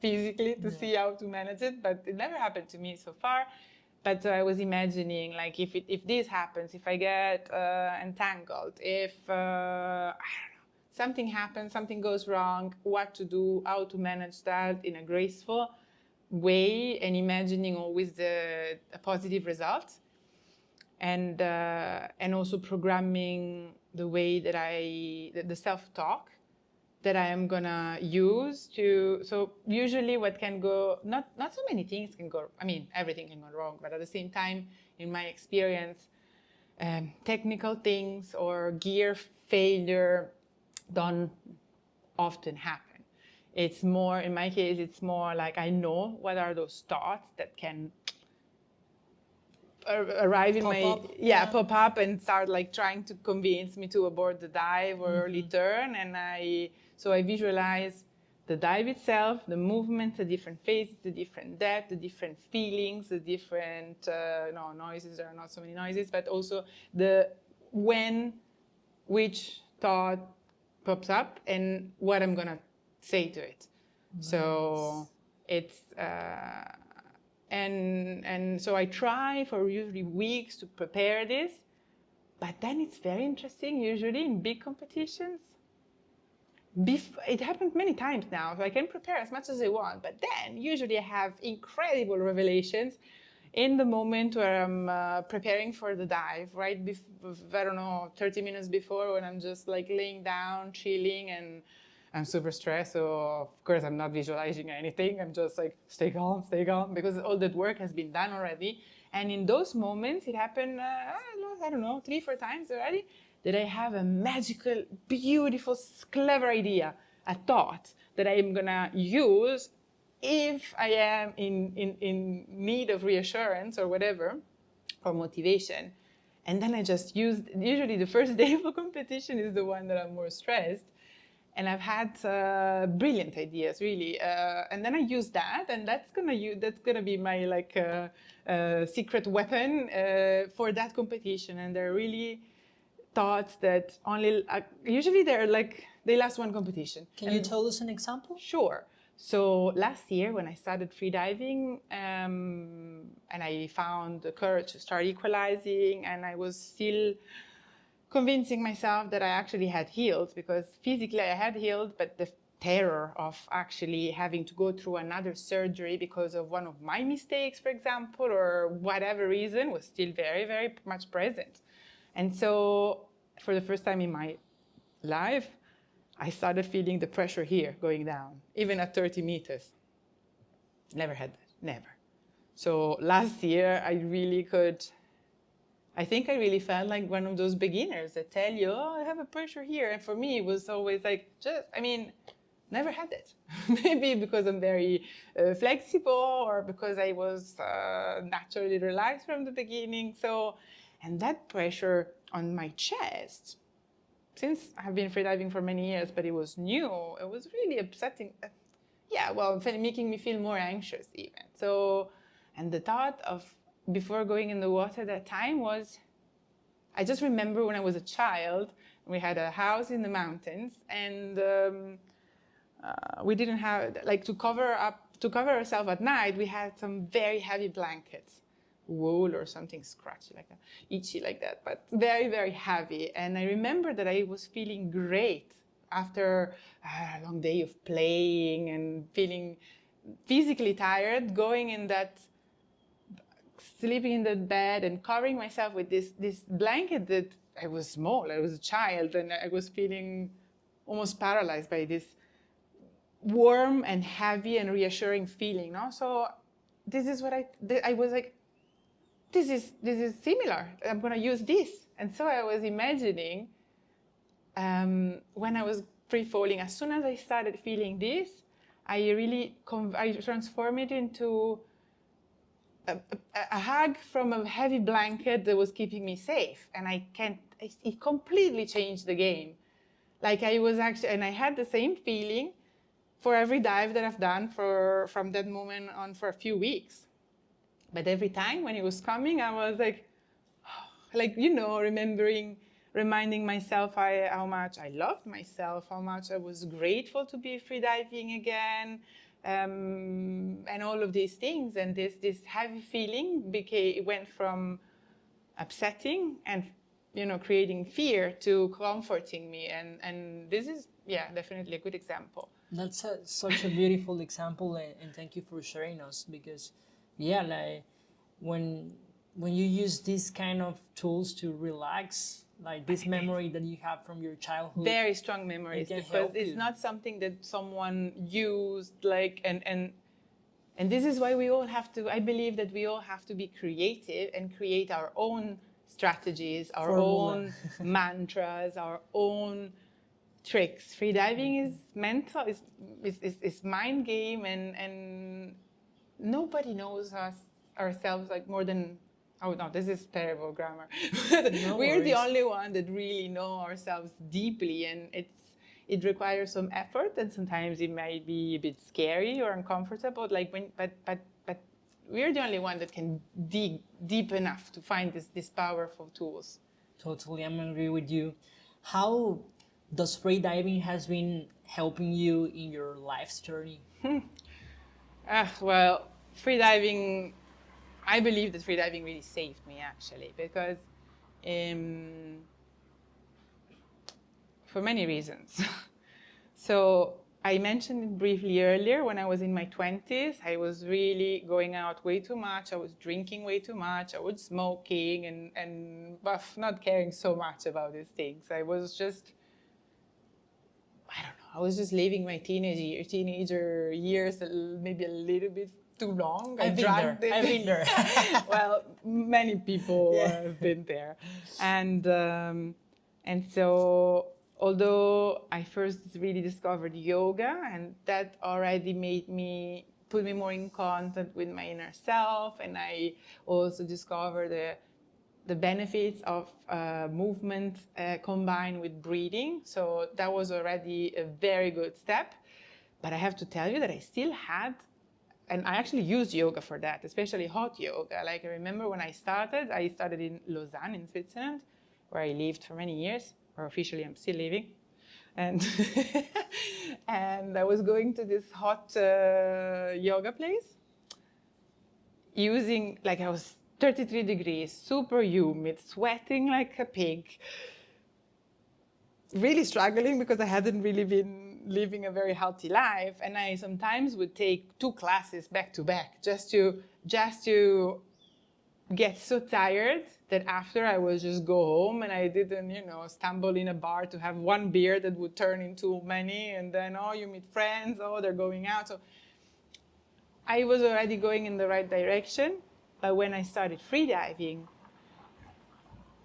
physically to see how to manage it, but it never happened to me so far. But I was imagining, like, if this happens, if I get entangled, if I don't know, something happens, something goes wrong, what to do, how to manage that in a graceful way, and imagining always a positive result, and also programming the way that the self-talk that I am gonna use to. So usually, what can go, not so many things can go. I mean, everything can go wrong, but at the same time, in my experience, technical things or gear failure don't often happen. It's more, in my case, it's more like I know what are those thoughts that can arrive in pop up and start like trying to convince me to abort the dive or early turn, and I visualize the dive itself, the movements, the different phases, the different depth, the different feelings, the different noises. There are not so many noises, but also which thought pops up and what I'm gonna say to it. Nice. So it's and so I try for usually weeks to prepare this, but then it's very interesting. Usually in big competitions, it happened many times now, so I can prepare as much as I want, but then usually I have incredible revelations in the moment where I'm preparing for the dive, right? I don't know, 30 minutes before, when I'm just like laying down, chilling, and I'm super stressed. So of course I'm not visualizing anything. I'm just like, stay calm, because all that work has been done already. And in those moments, it happened, I don't know, 3-4 times already, that I have a magical, beautiful, clever idea, a thought that I'm gonna use if I am in need of reassurance or whatever, or motivation. And then I just used, usually the first day of a competition is the one that I'm more stressed. And I've had brilliant ideas, really. And then I use that, and that's gonna be my secret weapon for that competition. And they're really thoughts that only usually they last one competition. Can you tell us an example? Sure. So last year when I started freediving, and I found the courage to start equalizing, and I was still convincing myself that I actually had healed, because physically I had healed, but the terror of actually having to go through another surgery because of one of my mistakes, for example, or whatever reason, was still very, very much present. And so for the first time in my life, I started feeling the pressure here going down, even at 30 meters. Never had that, never. So last year, I think I really felt like one of those beginners that tell you, oh, I have a pressure here. And for me, it was always like, never had it. Maybe because I'm very flexible, or because I was naturally relaxed from the beginning. And that pressure on my chest, since I've been freediving for many years, but it was new, it was really upsetting. Making me feel more anxious even. So, and the thought of before going in the water that time was, I just remember when I was a child, we had a house in the mountains, and we didn't have, to cover ourselves at night, we had some very heavy blankets, wool or something scratchy like that, itchy like that, but very, very heavy. And I remember that I was feeling great after a long day of playing and feeling physically tired, going in that, sleeping in the bed and covering myself with this blanket that I was small, I was a child, and I was feeling almost paralyzed by this warm and heavy and reassuring feeling. No? So this is what I was like, this is similar. I'm going to use this. And so I was imagining when I was free falling, as soon as I started feeling this, I transformed it into a hug from a heavy blanket that was keeping me safe. And it completely changed the game. Like I was actually, and I had the same feeling for every dive that I've done from that moment on for a few weeks. But every time when it was coming, I was reminding myself how much I loved myself, how much I was grateful to be freediving again, and all of these things. And this heavy feeling went from upsetting and creating fear to comforting me. And this is definitely a good example. That's such a beautiful example, and thank you for sharing us, because when you use these kind of tools to relax, like this memory that you have from your childhood, very strong memories, because it's not something that someone used, and this is why we all have to, I believe that we all have to be creative and create our own strategies, our own mantras, our own tricks. Freediving is mental, is mind game, and nobody knows ourselves like more than, oh no, this is terrible grammar. We're the only one that really know ourselves deeply, and it requires some effort, and sometimes it might be a bit scary or uncomfortable. But we're the only one that can dig deep enough to find these powerful tools. Totally, I'm agree with you. How does freediving has been helping you in your life's journey? Well, freediving, I believe that freediving really saved me, actually, because for many reasons. So I mentioned it briefly earlier. When I was in my 20s, I was really going out way too much. I was drinking way too much. I was smoking and not caring so much about these things. I was just I don't know, I was just living my teenager years maybe a little bit too long. I've been there. I've been there. Well, many people have been there. And so, although I first really discovered yoga, and that already put me more in contact with my inner self, and I also discovered the benefits of movement combined with breathing. So that was already a very good step. But I have to tell you that I still had, and I actually used yoga for that, especially hot yoga. Like I remember when I started in Lausanne in Switzerland, where I lived for many years, or officially I'm still living. And, and I was going to this hot yoga place using, like I was 33 degrees, super humid, sweating like a pig, really struggling because I hadn't really been living a very healthy life. And I sometimes would take 2 classes back to back just to get so tired that after I would just go home, and I didn't, stumble in a bar to have 1 beer that would turn into many, and then, you meet friends, they're going out. So I was already going in the right direction, but when I started freediving,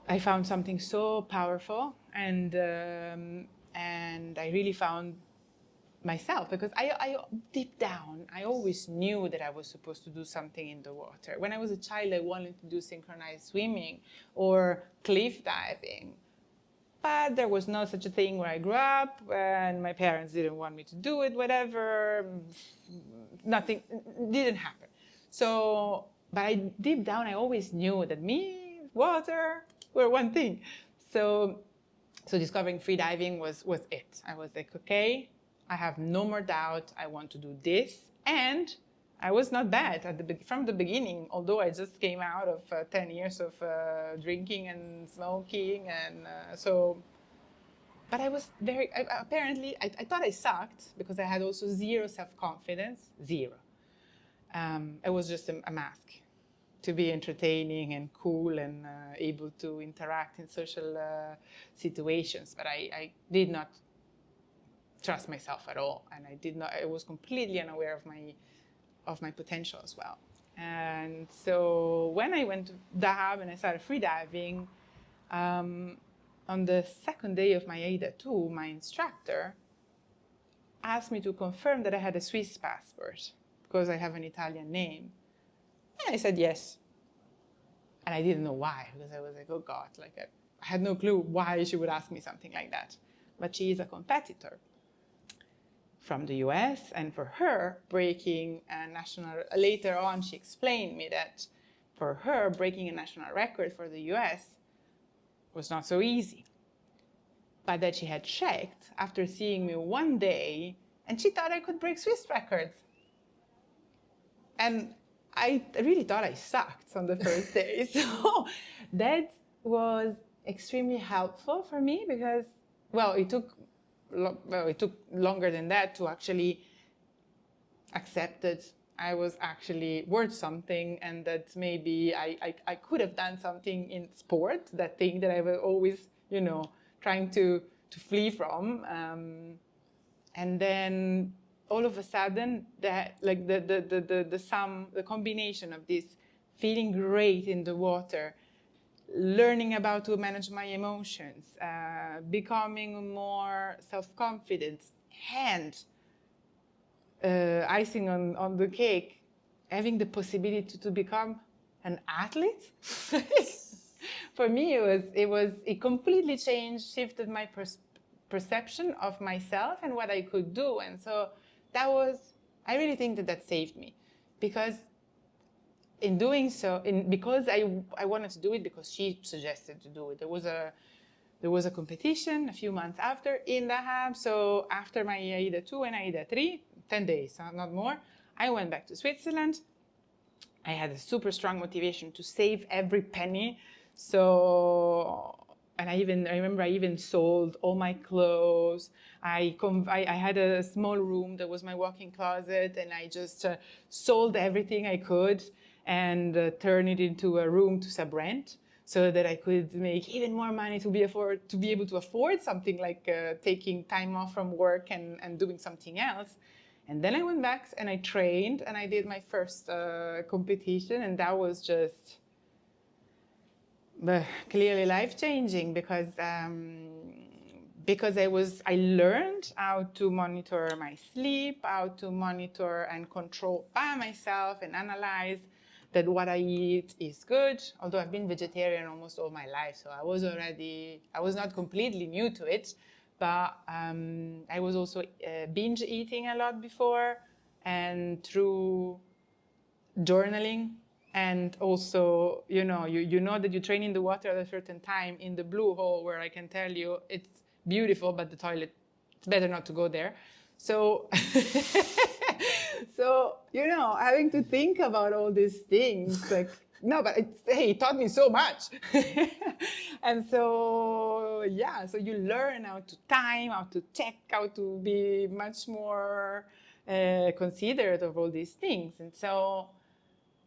I found something so powerful, and I really found myself, because I deep down, I always knew that I was supposed to do something in the water. When I was a child, I wanted to do synchronized swimming or cliff diving, but there was no such a thing where I grew up, and my parents didn't want me to do it, whatever, nothing, didn't happen. So, but deep down, I always knew that me, water, were one thing. So discovering freediving was it. I was like, okay, I have no more doubt. I want to do this. And I was not bad from the beginning, although I just came out of 10 years of drinking and smoking. And but I was apparently, I thought I sucked because I had also zero self-confidence, zero. I was just a mask to be entertaining and cool and able to interact in social situations. But I did not trust myself at all, and I was completely unaware of my potential as well. And so when I went to Dahab and I started freediving, on the second day of my AIDA 2, my instructor asked me to confirm that I had a Swiss passport because I have an Italian name. And I said yes. And I didn't know why, because I was like, oh God, like I had no clue why she would ask me something like that. But she is a competitor from the US, and for her, breaking a later on she explained me that for her, breaking a national record for the US was not so easy. But that she had checked after seeing me one day, and she thought I could break Swiss records. And I really thought I sucked on the first day. So that was extremely helpful for me because, it took longer than that to actually accept that I was actually worth something, and that maybe I could have done something in sport, that thing that I was always, trying to flee from. And then all of a sudden, that like the combination of this feeling great in the water, learning about to manage my emotions, becoming more self-confident, and icing on the cake, having the possibility to become an athlete. For me, it completely shifted my perception of myself and what I could do. And so I really think that saved me, because in doing so, because I wanted to do it because she suggested to do it. There was a competition a few months after in Dahab. So after my AIDA 2 and AIDA 3, 10 days, not more, I went back to Switzerland. I had a super strong motivation to save every penny. So, and I remember I even sold all my clothes. I had a small room that was my walk-in closet, and I just sold everything I could and turned it into a room to sub-rent. so that I could make even more money to be able to afford something like taking time off from work and doing something else. And then I went back and I trained and I did my first competition, and that was just clearly life-changing because I learned how to monitor my sleep, how to monitor and control by myself and analyze that what I eat is good. Although I've been vegetarian almost all my life, so I was not completely new to it, but I was also binge eating a lot before, and through journaling, and also you know that you train in the water at a certain time in the blue hole, where I can tell you it's beautiful, but the toilet, it's better not to go there. So so having to think about all these things, like, no, but it taught me so much. And so yeah, so you learn how to time, how to check, how to be much more considerate of all these things. And so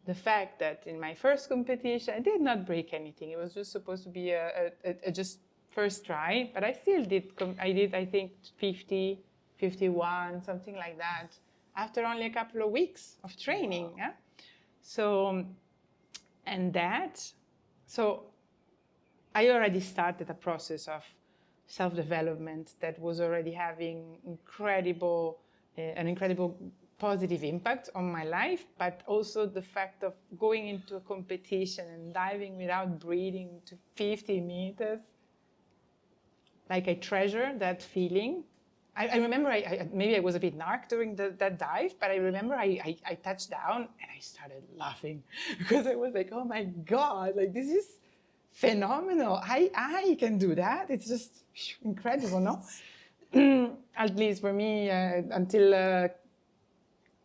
the fact that in my first competition I did not break anything, it was just supposed to be a just first try, but I still did. I did, I think, 50, 51, something like that, after only a couple of weeks of training. Wow. Yeah? So, and that, so I already started a process of self-development that was already having an incredible positive impact on my life, but also the fact of going into a competition and diving without breathing to 50 meters. Like, I treasure that feeling. I remember maybe I was a bit narc during that dive, but I remember I touched down and I started laughing because I was like, oh my God, like, this is phenomenal. I can do that. It's just incredible, no? At least for me, until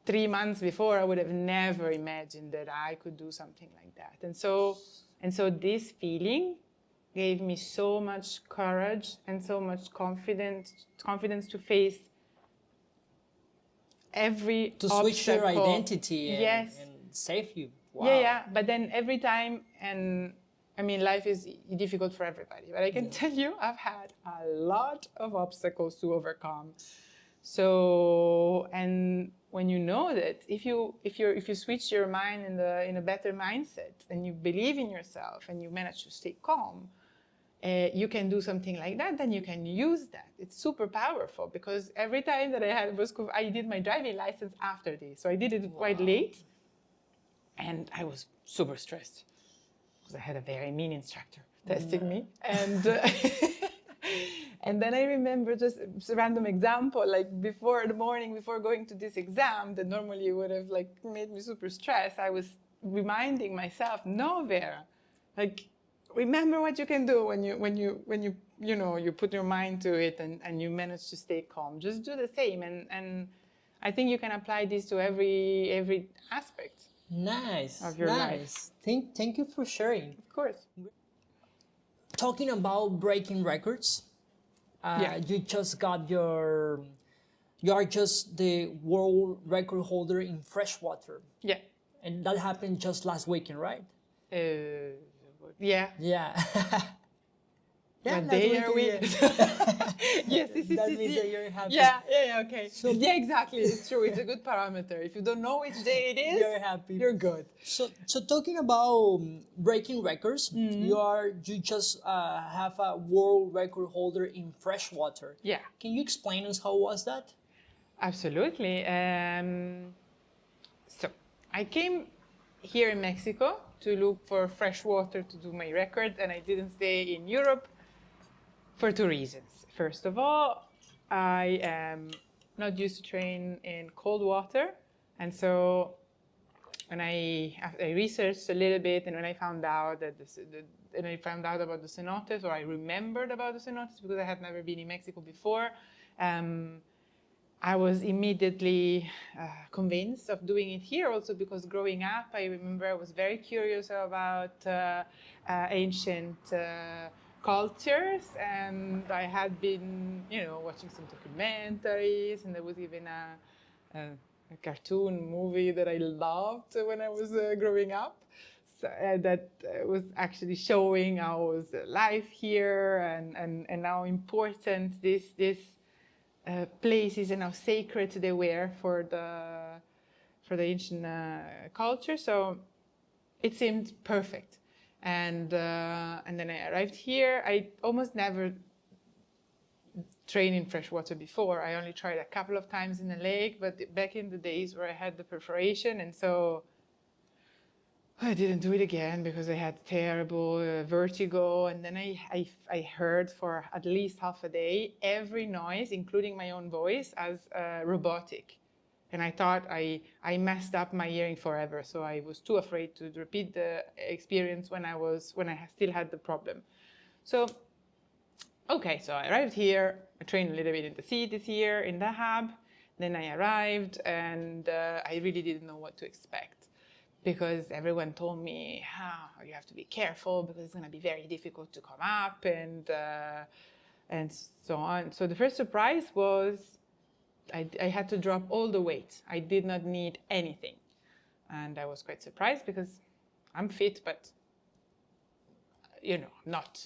3 months before, I would have never imagined that I could do something like that. And so this feeling gave me so much courage and so much confidence to face every to obstacle. switch your identity and, yes. and save you. Wow. Yeah. But then every time, and I mean, life is difficult for everybody, but I can tell you, I've had a lot of obstacles to overcome. So, and when you know that if you switch your mind in a better mindset and you believe in yourself and you manage to stay calm, you can do something like that, then you can use that. It's super powerful, because every time that I did my driving license after this. So I did it quite late, and I was super stressed because I had a very mean instructor testing me. And and then I remember just a random example, like before going to this exam that normally would have like made me super stressed, I was reminding myself, no, Vera, like, remember what you can do when you put your mind to it and you manage to stay calm. Just do the same, and I think you can apply this to every aspect. Nice. Of your life. Thank you for sharing. Of course. Talking about breaking records, you are just the world record holder in freshwater. Yeah. And that happened just last weekend, right? Yeah. Yeah. What day are we? Yes, That means that you're happy. Yeah, okay. So, yeah, exactly. It's true. It's a good parameter. If you don't know which day it is, You're happy. You're good. So talking about breaking records, you just have a world record holder in freshwater. Yeah. Can you explain us how was that? Absolutely. So I came here in Mexico to look for fresh water to do my record, and I didn't stay in Europe for 2 reasons. First of all, I am not used to train in cold water, and so when I researched a little bit, and when I found out about the cenotes, or I remembered about the cenotes because I had never been in Mexico before, I was immediately convinced of doing it here, also because growing up, I remember I was very curious about ancient cultures, and I had been, watching some documentaries, and there was even a cartoon movie that I loved when I was growing up. that was actually showing how was life here and how important this places and how sacred they were for the ancient culture. So it seemed perfect. And then I arrived here. I almost never trained in freshwater before. I only tried a couple of times in the lake, but back in the days where I had the perforation, and so I didn't do it again because I had terrible vertigo. And then I heard for at least half a day every noise, including my own voice, as robotic. And I thought I messed up my hearing forever. So I was too afraid to repeat the experience when I still had the problem. So, okay, so I arrived here. I trained a little bit in the sea this year in the hub. Then I arrived, and I really didn't know what to expect, because everyone told me, you have to be careful because it's going to be very difficult to come up, and so on. So the first surprise was I had to drop all the weight. I did not need anything. And I was quite surprised because I'm fit, but I'm not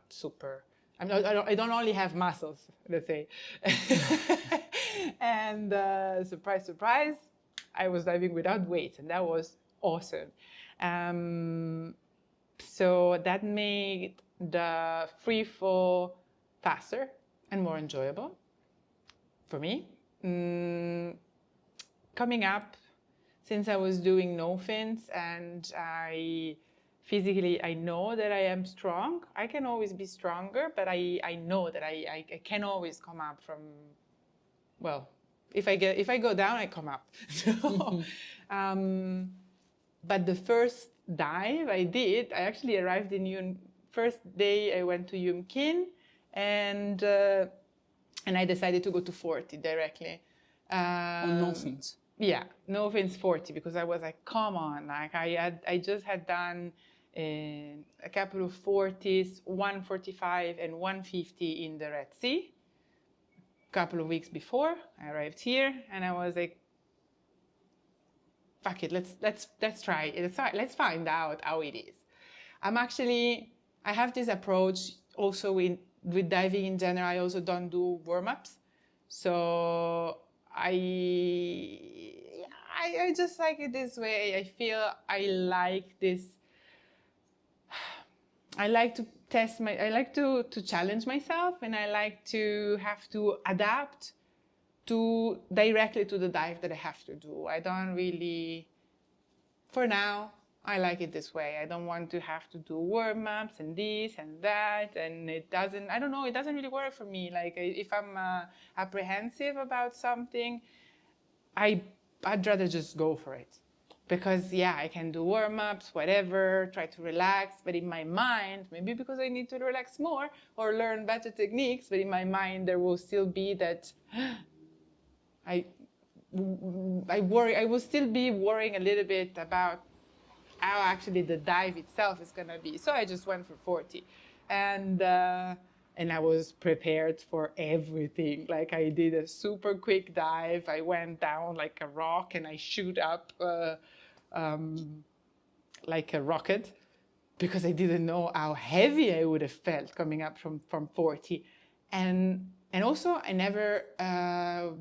super. I don't only have muscles, let's say. And surprise, surprise, I was diving without weights, and that was awesome. So that made the free fall faster and more enjoyable for me. Coming up, since I was doing no fins and I know that I am strong. I can always be stronger, but I know that I can always come up from, well, if I go down, I come up. So, but the first dive I did, I actually arrived in first day I went to Yum Kin, and I decided to go to 40 directly. No fins. Yeah, no fins 40, because I was like, come on, like I just had done a couple of 40s, 145 and 150 in the Red Sea. A couple of weeks before I arrived here, and I was like, fuck it, let's try it. Let's find out how it is. I have this approach also with diving in general. I also don't do warm-ups. So I just like it this way. I feel I like this. I like to I like to challenge myself, and I like to have to adapt directly to the dive that I have to do. I don't really, for now, I like it this way. I don't want to have to do warm-ups and this and that, and it doesn't really work for me. Like, if I'm apprehensive about something, I'd rather just go for it. Because, yeah, I can do warm-ups, whatever, try to relax, but in my mind, maybe because I need to relax more or learn better techniques, but in my mind there will still be that I will still be worrying a little bit about how actually the dive itself is gonna be. So I just went for 40, and I was prepared for everything. Like, I did a super quick dive. I went down like a rock, and I shoot up like a rocket, because I didn't know how heavy I would have felt coming up from 40, and also I never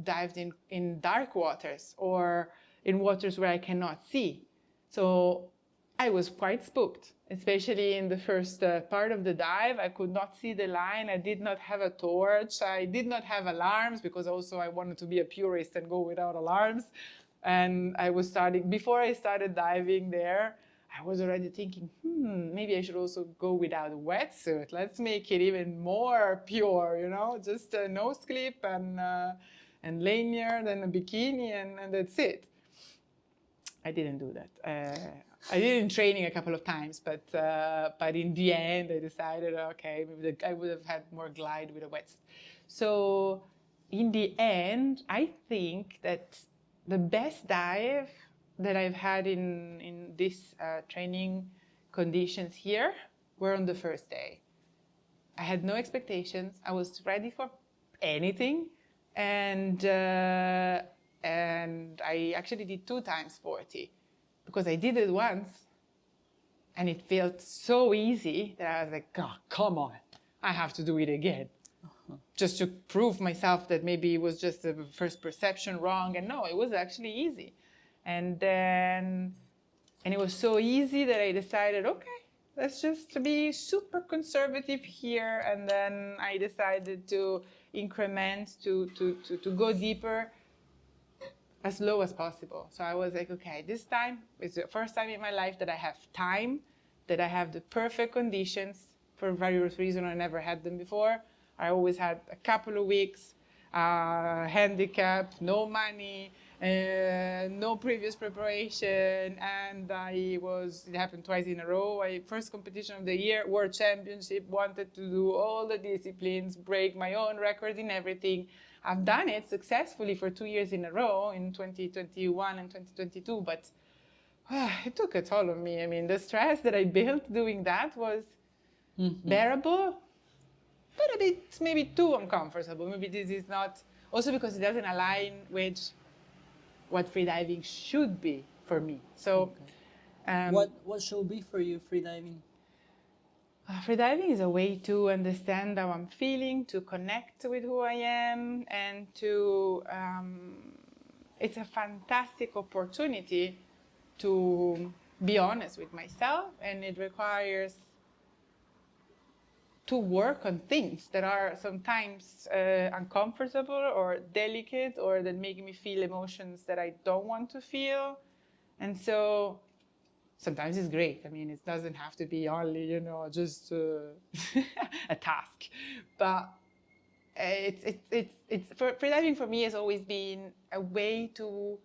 dived in dark waters or in waters where I cannot see. So I was quite spooked, especially in the first part of the dive. I could not see the line. I did not have a torch. I did not have alarms, because also I wanted to be a purist and go without alarms. And before I started diving there, I was already thinking, maybe I should also go without a wetsuit. Let's make it even more pure, just a nose clip and lanyard and a bikini, and that's it. I didn't do that. I did in training a couple of times, but in the end, I decided, okay, maybe I would have had more glide with a wetsuit. So in the end, I think that the best dive that I've had in this training conditions here were on the first day. I had no expectations. I was ready for anything, and I actually did 2 times 40, because I did it once, And it felt so easy that I was like, oh, come on, I have to do it again. Just to prove myself that maybe it was just a first perception wrong. And no, it was actually easy. And it was so easy that I decided, okay, let's just be super conservative here. And then I decided to increment, to go deeper as low as possible. So I was like, okay, this time is the first time in my life that I have time, that I have the perfect conditions. For various reasons, I never had them before. I always had a couple of weeks, handicap, no money, no previous preparation, and it happened twice in a row. First competition of the year, World Championship, wanted to do all the disciplines, break my own record in everything. I've done it successfully for 2 years in a row in 2021 and 2022, but it took a toll on me. I mean, the stress that I built doing that was bearable, but a bit maybe too uncomfortable. Maybe this is not, also because it doesn't align with what freediving should be for me. So, What should be for you freediving? freediving is a way to understand how I'm feeling, to connect with who I am, and it's a fantastic opportunity to be honest with myself, and it requires to work on things that are sometimes uncomfortable or delicate, or that make me feel emotions that I don't want to feel. And so sometimes it's great. I mean, it doesn't have to be only, just a task. But freediving for me has always been a way to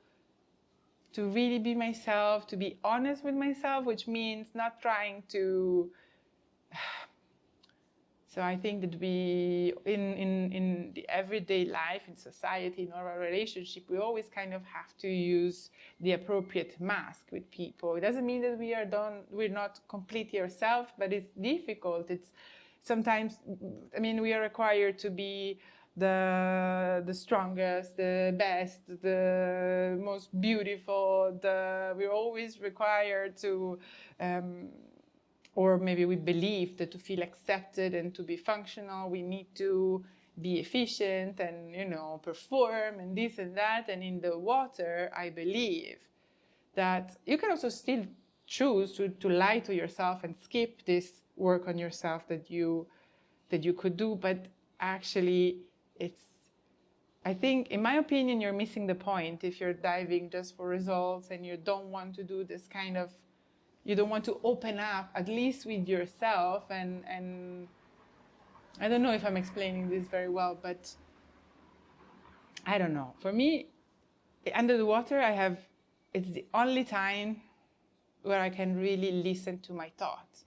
really be myself, to be honest with myself, which means not trying to. So I think that we, in the everyday life, in society, in our relationship, we always kind of have to use the appropriate mask with people. It doesn't mean that we're not completely ourselves, but it's difficult. It's sometimes, I mean, we are required to be the strongest, the best, the most beautiful. We're always required to. Or maybe we believe that to feel accepted and to be functional, we need to be efficient and, perform and this and that. And in the water, I believe that you can also still choose to lie to yourself and skip this work on yourself that you could do. But actually, I think, in my opinion, you're missing the point if you're diving just for results and you don't want to do this kind of, you don't want to open up, at least with yourself. And I don't know if I'm explaining this very well, but I don't know. For me, under the water, it's the only time where I can really listen to my thoughts.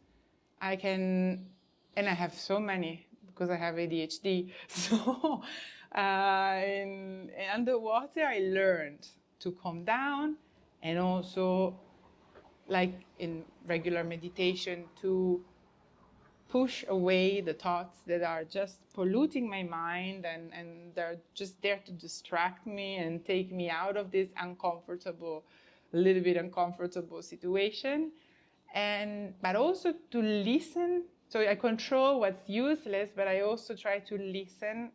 And I have so many because I have ADHD. So in underwater, I learned to calm down, and also, like in regular meditation, to push away the thoughts that are just polluting my mind and they're just there to distract me and take me out of this a little bit uncomfortable situation. But also to listen. So I control what's useless, but I also try to listen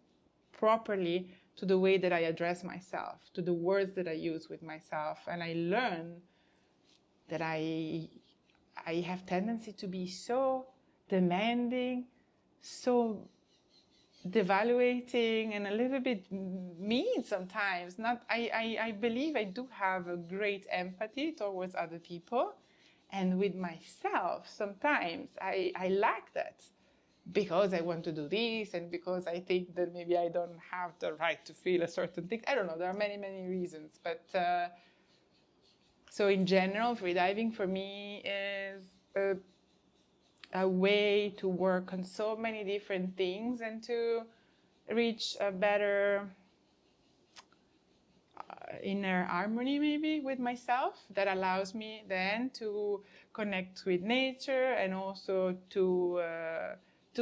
properly to the way that I address myself, to the words that I use with myself. And I learn that I have tendency to be so demanding, so devaluating, and a little bit mean sometimes. I believe I do have a great empathy towards other people, and with myself sometimes I lack that, because I want to do this, and because I think that maybe I don't have the right to feel a certain thing. I don't know, there are many reasons, but so in general, freediving for me is a way to work on so many different things and to reach a better inner harmony, maybe, with myself, that allows me then to connect with nature, and also to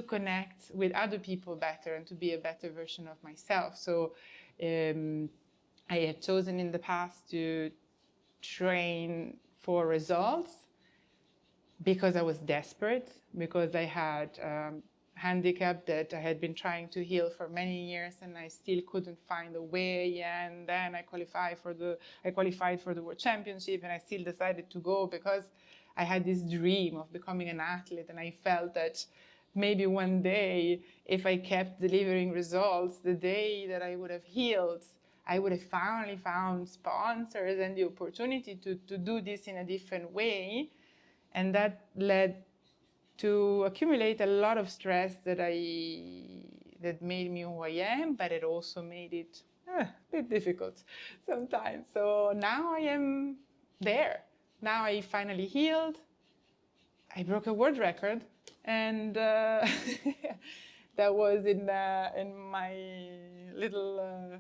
connect with other people better, and to be a better version of myself. So I have chosen in the past to train for results, because I was desperate, because I had handicap that I had been trying to heal for many years, and I still couldn't find a way. And then I qualified for the World Championship, and I still decided to go because I had this dream of becoming an athlete, and I felt that maybe one day, if I kept delivering results, the day that I would have healed, I would have finally found sponsors and the opportunity to do this in a different way. And that led to accumulate a lot of stress that made me who I am, but it also made it a bit difficult sometimes. So now I am there. Now I finally healed. I broke a world record, and that was in my little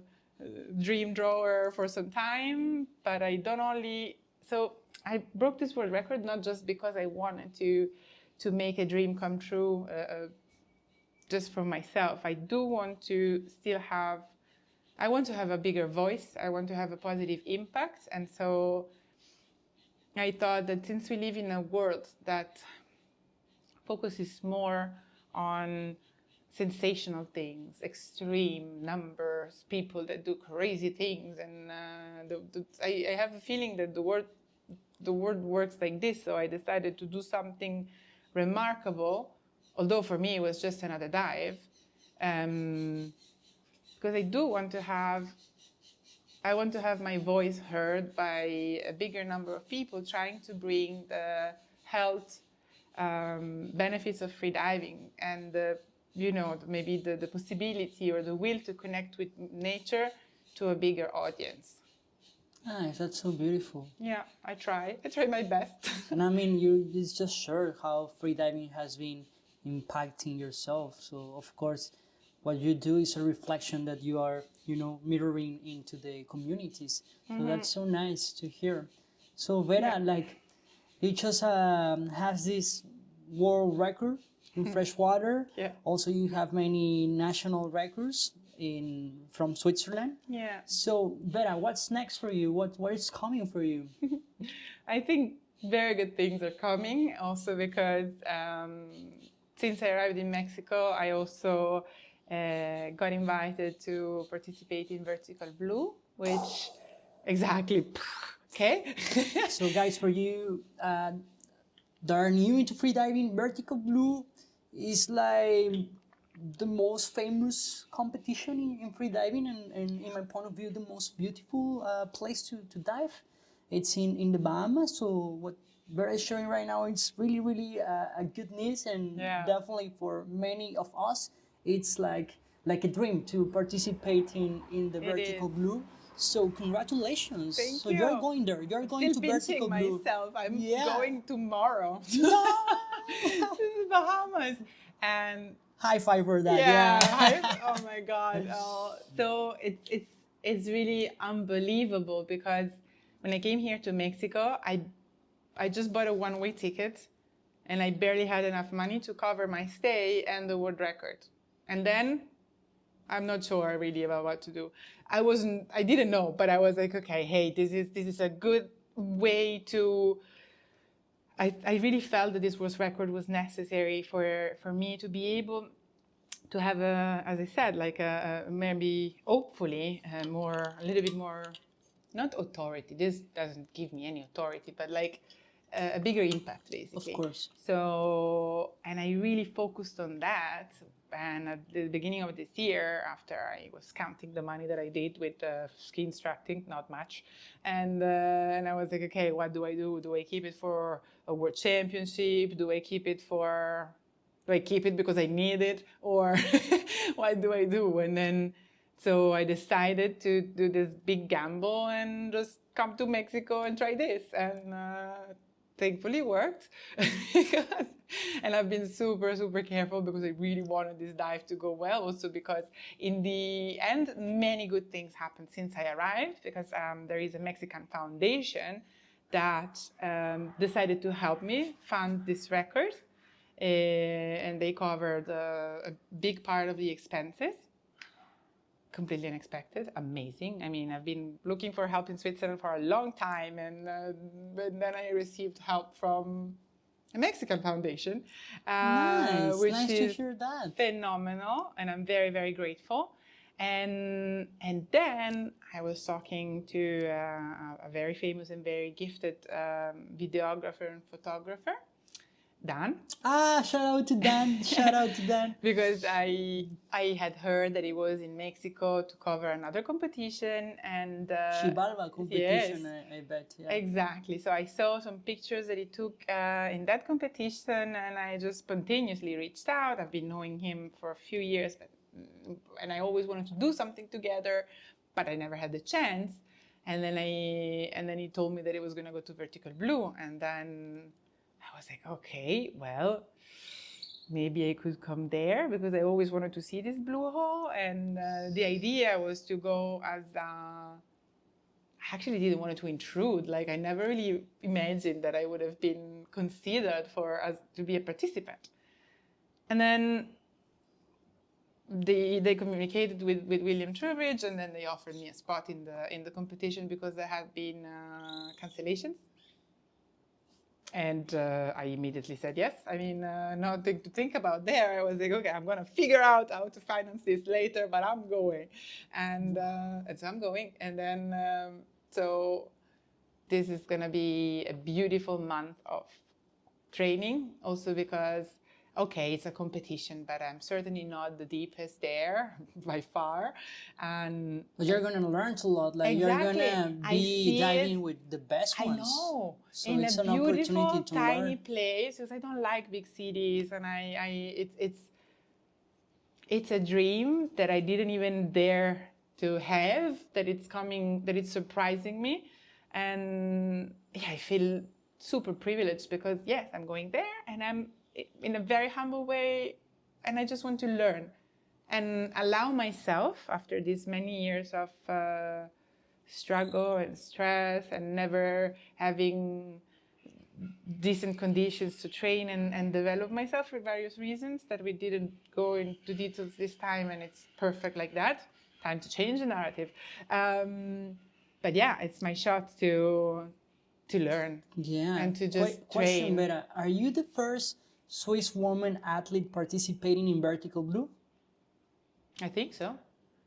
dream drawer for some time. But I don't only so I broke this world record not just because I wanted to make a dream come true, just for myself. I do want to still have. I want to have a bigger voice. I want to have a positive impact, and so I thought that since we live in a world that focuses more on sensational things, extreme numbers, people that do crazy things, and I have a feeling that the world works like this. So I decided to do something remarkable, although for me it was just another dive, because I want to have my voice heard by a bigger number of people, trying to bring the health benefits of freediving and maybe the possibility or the will to connect with nature to a bigger audience. Nice, that's so beautiful. Yeah, I try my best. And I mean, you just shared how freediving has been impacting yourself. So of course, what you do is a reflection that you are, mirroring into the communities. So that's so nice to hear. So Vera, like, you just has this world record in freshwater. Yeah. Also, you have many national records from Switzerland. Yeah. So Vera, what's next for you? What is coming for you? I think very good things are coming, also because since I arrived in Mexico, I also got invited to participate in Vertical Blue, which exactly, okay. So guys, for you that are new into freediving, Vertical Blue is like the most famous competition in freediving, and in my point of view, the most beautiful place to dive. It's in the Bahamas. So what Vera is showing right now, it's really, really a good news, and Yeah. definitely for many of us, it's like a dream to participate in the It Vertical is. Blue. So congratulations. Thank So you. you're going there. You're going Still to Vertical pinching Blue. myself. I'm Yeah. going tomorrow to No! the Bahamas. And High five for that. yeah, Yeah. oh my God. So it's really unbelievable because when I came here to Mexico, I just bought a one-way ticket and I barely had enough money to cover my stay and the world record. And then I'm not sure really about what to do. I didn't know, but I was like, okay, hey, this is a good way to. I really felt that this world record was necessary for me to be able to have as I said, like maybe hopefully a little bit more, not authority. This doesn't give me any authority, but like a bigger impact, basically. Of course. So, and I really focused on that. And at the beginning of this year, after I was counting the money that I did with ski instructing, not much, and I was like, okay, what do I do? Do I keep it for a world championship? Do I keep it because I need it, or what do I do? And then, so I decided to do this big gamble and just come to Mexico and try this. And thankfully worked. And I've been super, super careful because I really wanted this dive to go well. Also because in the end, many good things happened since I arrived, because there is a Mexican foundation that decided to help me fund this record. And they covered a big part of the expenses. Completely unexpected, amazing. I mean, I've been looking for help in Switzerland for a long time, and then I received help from a Mexican foundation, Nice. which Nice to is hear that. phenomenal, and I'm very, very grateful. And then I was talking to a very famous and very gifted videographer and photographer, Dan, Ah, shout out to Dan. Shout out to Dan. because I had heard that he was in Mexico to cover another competition, and Chivalva competition, yes, I bet. Yeah. exactly. So I saw some pictures that he took in that competition, and I just spontaneously reached out. I've been knowing him for a few years, and I always wanted to do something together, but I never had the chance. And then he told me that he was going to go to Vertical Blue, and then I was like, okay, well, maybe I could come there because I always wanted to see this blue hole. And the idea was to go as I actually didn't want to intrude. Like I never really imagined that I would have been considered for as to be a participant. And then they communicated with William Trowbridge, and then they offered me a spot in the competition because there had been cancellations. And I immediately said yes. I mean, nothing to think about there. I was like, okay, I'm going to figure out how to finance this later, but I'm going. And so I'm going. And then, so this is going to be a beautiful month of training, also because, okay, it's a competition, but I'm certainly not the deepest there by far. And But you're gonna learn a lot. Like exactly, you're gonna I be see diving it. with the best I ones. know, So in it's a an opportunity beautiful to tiny learn. place, because I don't like big cities, and it's a dream that I didn't even dare to have. That it's coming, that it's surprising me, and yeah, I feel super privileged because yes, I'm going there, and I'm in a very humble way, and I just want to learn and allow myself after these many years of struggle and stress and never having decent conditions to train and develop myself for various reasons that we didn't go into details this time, and it's perfect like that. Time to change the narrative. But yeah, it's my shot to learn Yeah. and to just Question, train. Vera. Are you the first Swiss woman athlete participating in Vertical Blue? I think so.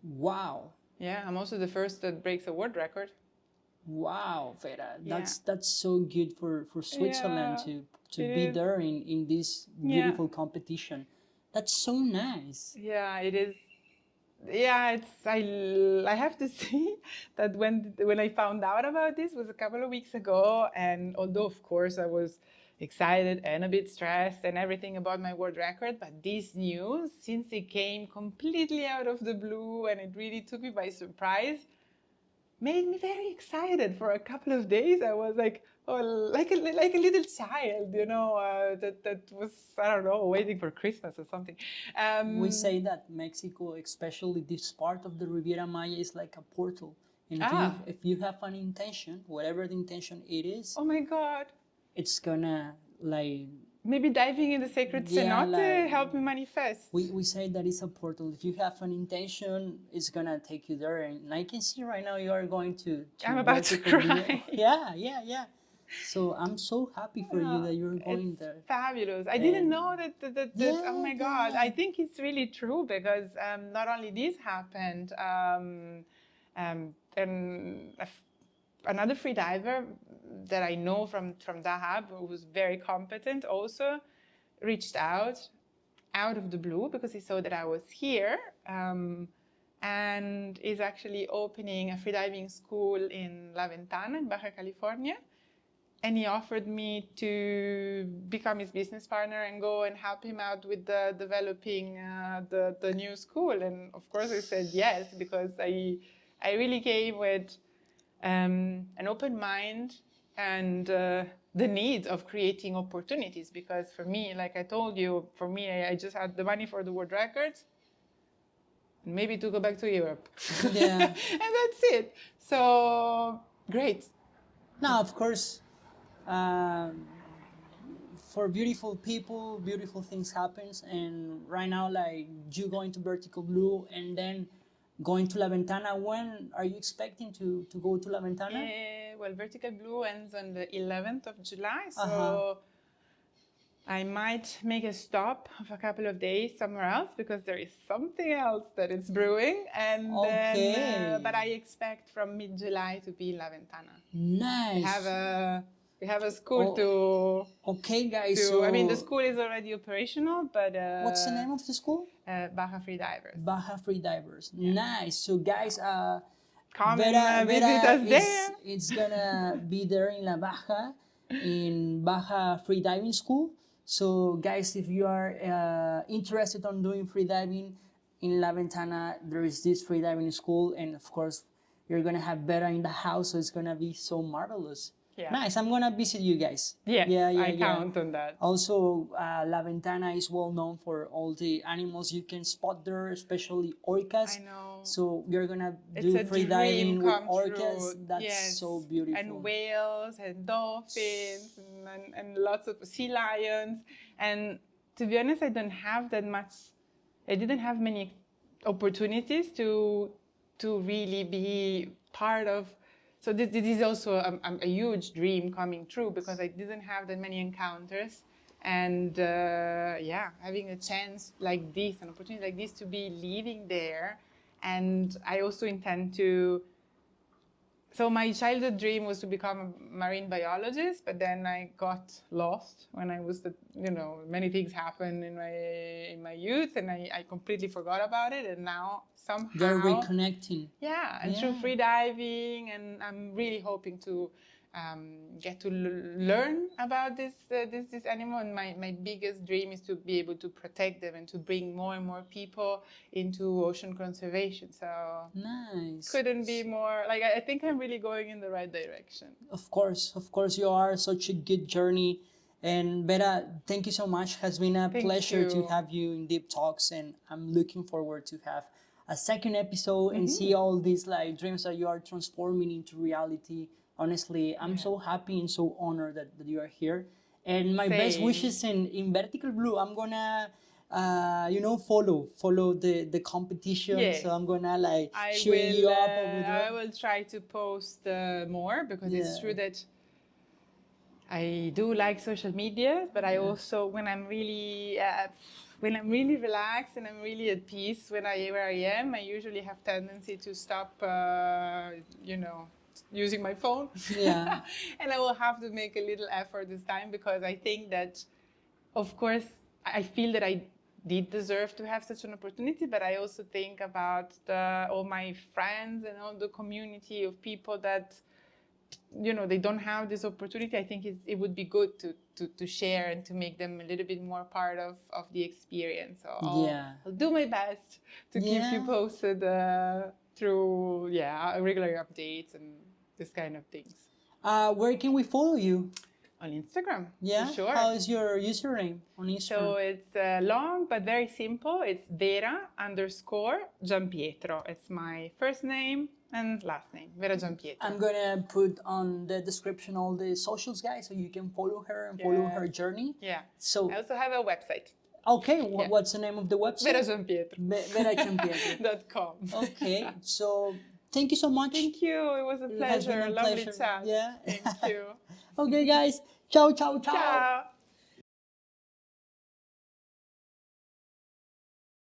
Wow. Yeah, I'm also the first that breaks a world record. Wow, Vera. Yeah. That's so good for Switzerland Yeah, to it be is. there in this Yeah. beautiful competition. That's so nice. Yeah, it is. Yeah, I have to say that when I found out about this was a couple of weeks ago, and although of course I was excited and a bit stressed and everything about my world record, but this news, since it came completely out of the blue and it really took me by surprise, made me very excited for a couple of days. I was like, oh, like a little child, you know, that was, I don't know, waiting for Christmas or something. We say that Mexico, especially this part of the Riviera Maya, is like a portal. And Ah. if you have an intention, whatever the intention it is, Oh my God. it's gonna like Maybe diving in the sacred yeah, cenote help me manifest. we say that it's a portal. If you have an intention, it's gonna take you there. And I can see right now you are going to I'm about to Vertical Blue. cry. Yeah. So I'm so happy for you that you're going It's there. fabulous. I didn't know that Yeah, oh my God. yeah. I think it's really true because not only this happened, and another free diver that I know from Dahab, who was very competent, also reached out of the blue because he saw that I was here, and is actually opening a freediving school in La Ventana in Baja California. And he offered me to become his business partner and go and help him out with developing the new school. And of course I said yes, because I really came with an open mind and the need of creating opportunities. Because for me, like I told you, for me, I just had the money for the world records and maybe to go back to Europe. Yeah. And that's it. So great. Now, of course, for beautiful people, beautiful things happens. And right now, like you going to Vertical Blue and then going to La Ventana. When are you expecting to go to La Ventana? Well, Vertical Blue ends on the 11th of July, so Uh-huh. I might make a stop of a couple of days somewhere else because there is something else that is brewing, and Okay. then but I expect from mid-July to be in La Ventana. Nice. We have a school Okay, guys. to. So I mean, the school is already operational, but what's the name of the school? Baja Freedivers. Baja Freedivers. Nice. So guys, Come and visit us there. it's gonna be there in La Baja, in Baja Freediving School. So guys, if you are interested on doing freediving in La Ventana, there is this freediving school, and of course, you're gonna have Vera in the house, so it's gonna be so marvelous. Yeah. Nice. I'm gonna visit you guys. Yes, Yeah, I count on that. Also, La Ventana is well known for all the animals you can spot there, especially orcas. I know. So you're gonna It's do a free dream diving with come orcas. true. That's Yes. so beautiful. And whales and dolphins and lots of sea lions. And to be honest, I didn't have many opportunities to really be part of. So this is also a huge dream coming true because I didn't have that many encounters. And having a chance like this, an opportunity like this to be living there. And I also intend to. So my childhood dream was to become a marine biologist, but then I got lost when I was many things happened in my youth, and I completely forgot about it. And now somehow you're reconnecting. Yeah, and through free diving, and I'm really hoping to get to learn about this animal. And my biggest dream is to be able to protect them and to bring more and more people into ocean conservation. So Nice. couldn't be more like I think I'm really going in the right direction. Of course, you are such a good journey. And Vera, thank you so much. Has been a pleasure to have you in Deep Talks, and I'm looking forward to have a second episode and see all these like dreams that you are transforming into reality. Honestly, I'm so happy and so honored that you are here. And my best wishes in Vertical Blue. I'm gonna follow the competition. Yes. So I'm gonna cheer you up over there. I will try to post more because it's true that I do like social media, but I also when I'm really relaxed and I'm really at peace where I am, I usually have tendency to stop using my phone. Yeah. And I will have to make a little effort this time because I think that, of course, I feel that I did deserve to have such an opportunity, but I also think about all my friends and all the community of people that, they don't have this opportunity. I think it would be good to share and to make them a little bit more part of the experience. So I'll do my best to keep you posted through regular updates and this kind of things. Where can we follow you? On Instagram. Yeah, for sure. How is your username on Instagram? So it's long but very simple. It's Vera_Giampietro. It's my first name and last name, Vera Giampietro. I'm gonna put on the description all the socials, guys, so you can follow her and follow her journey. Yeah. So I also have a website. Okay, what's the name of the website? Vera Giampietro. Vera Giampietro. .com. Okay, so thank you so much. Thank you. It was a pleasure. Lovely chat. Yeah. Thank you. Okay, guys. Ciao, ciao, ciao. Ciao.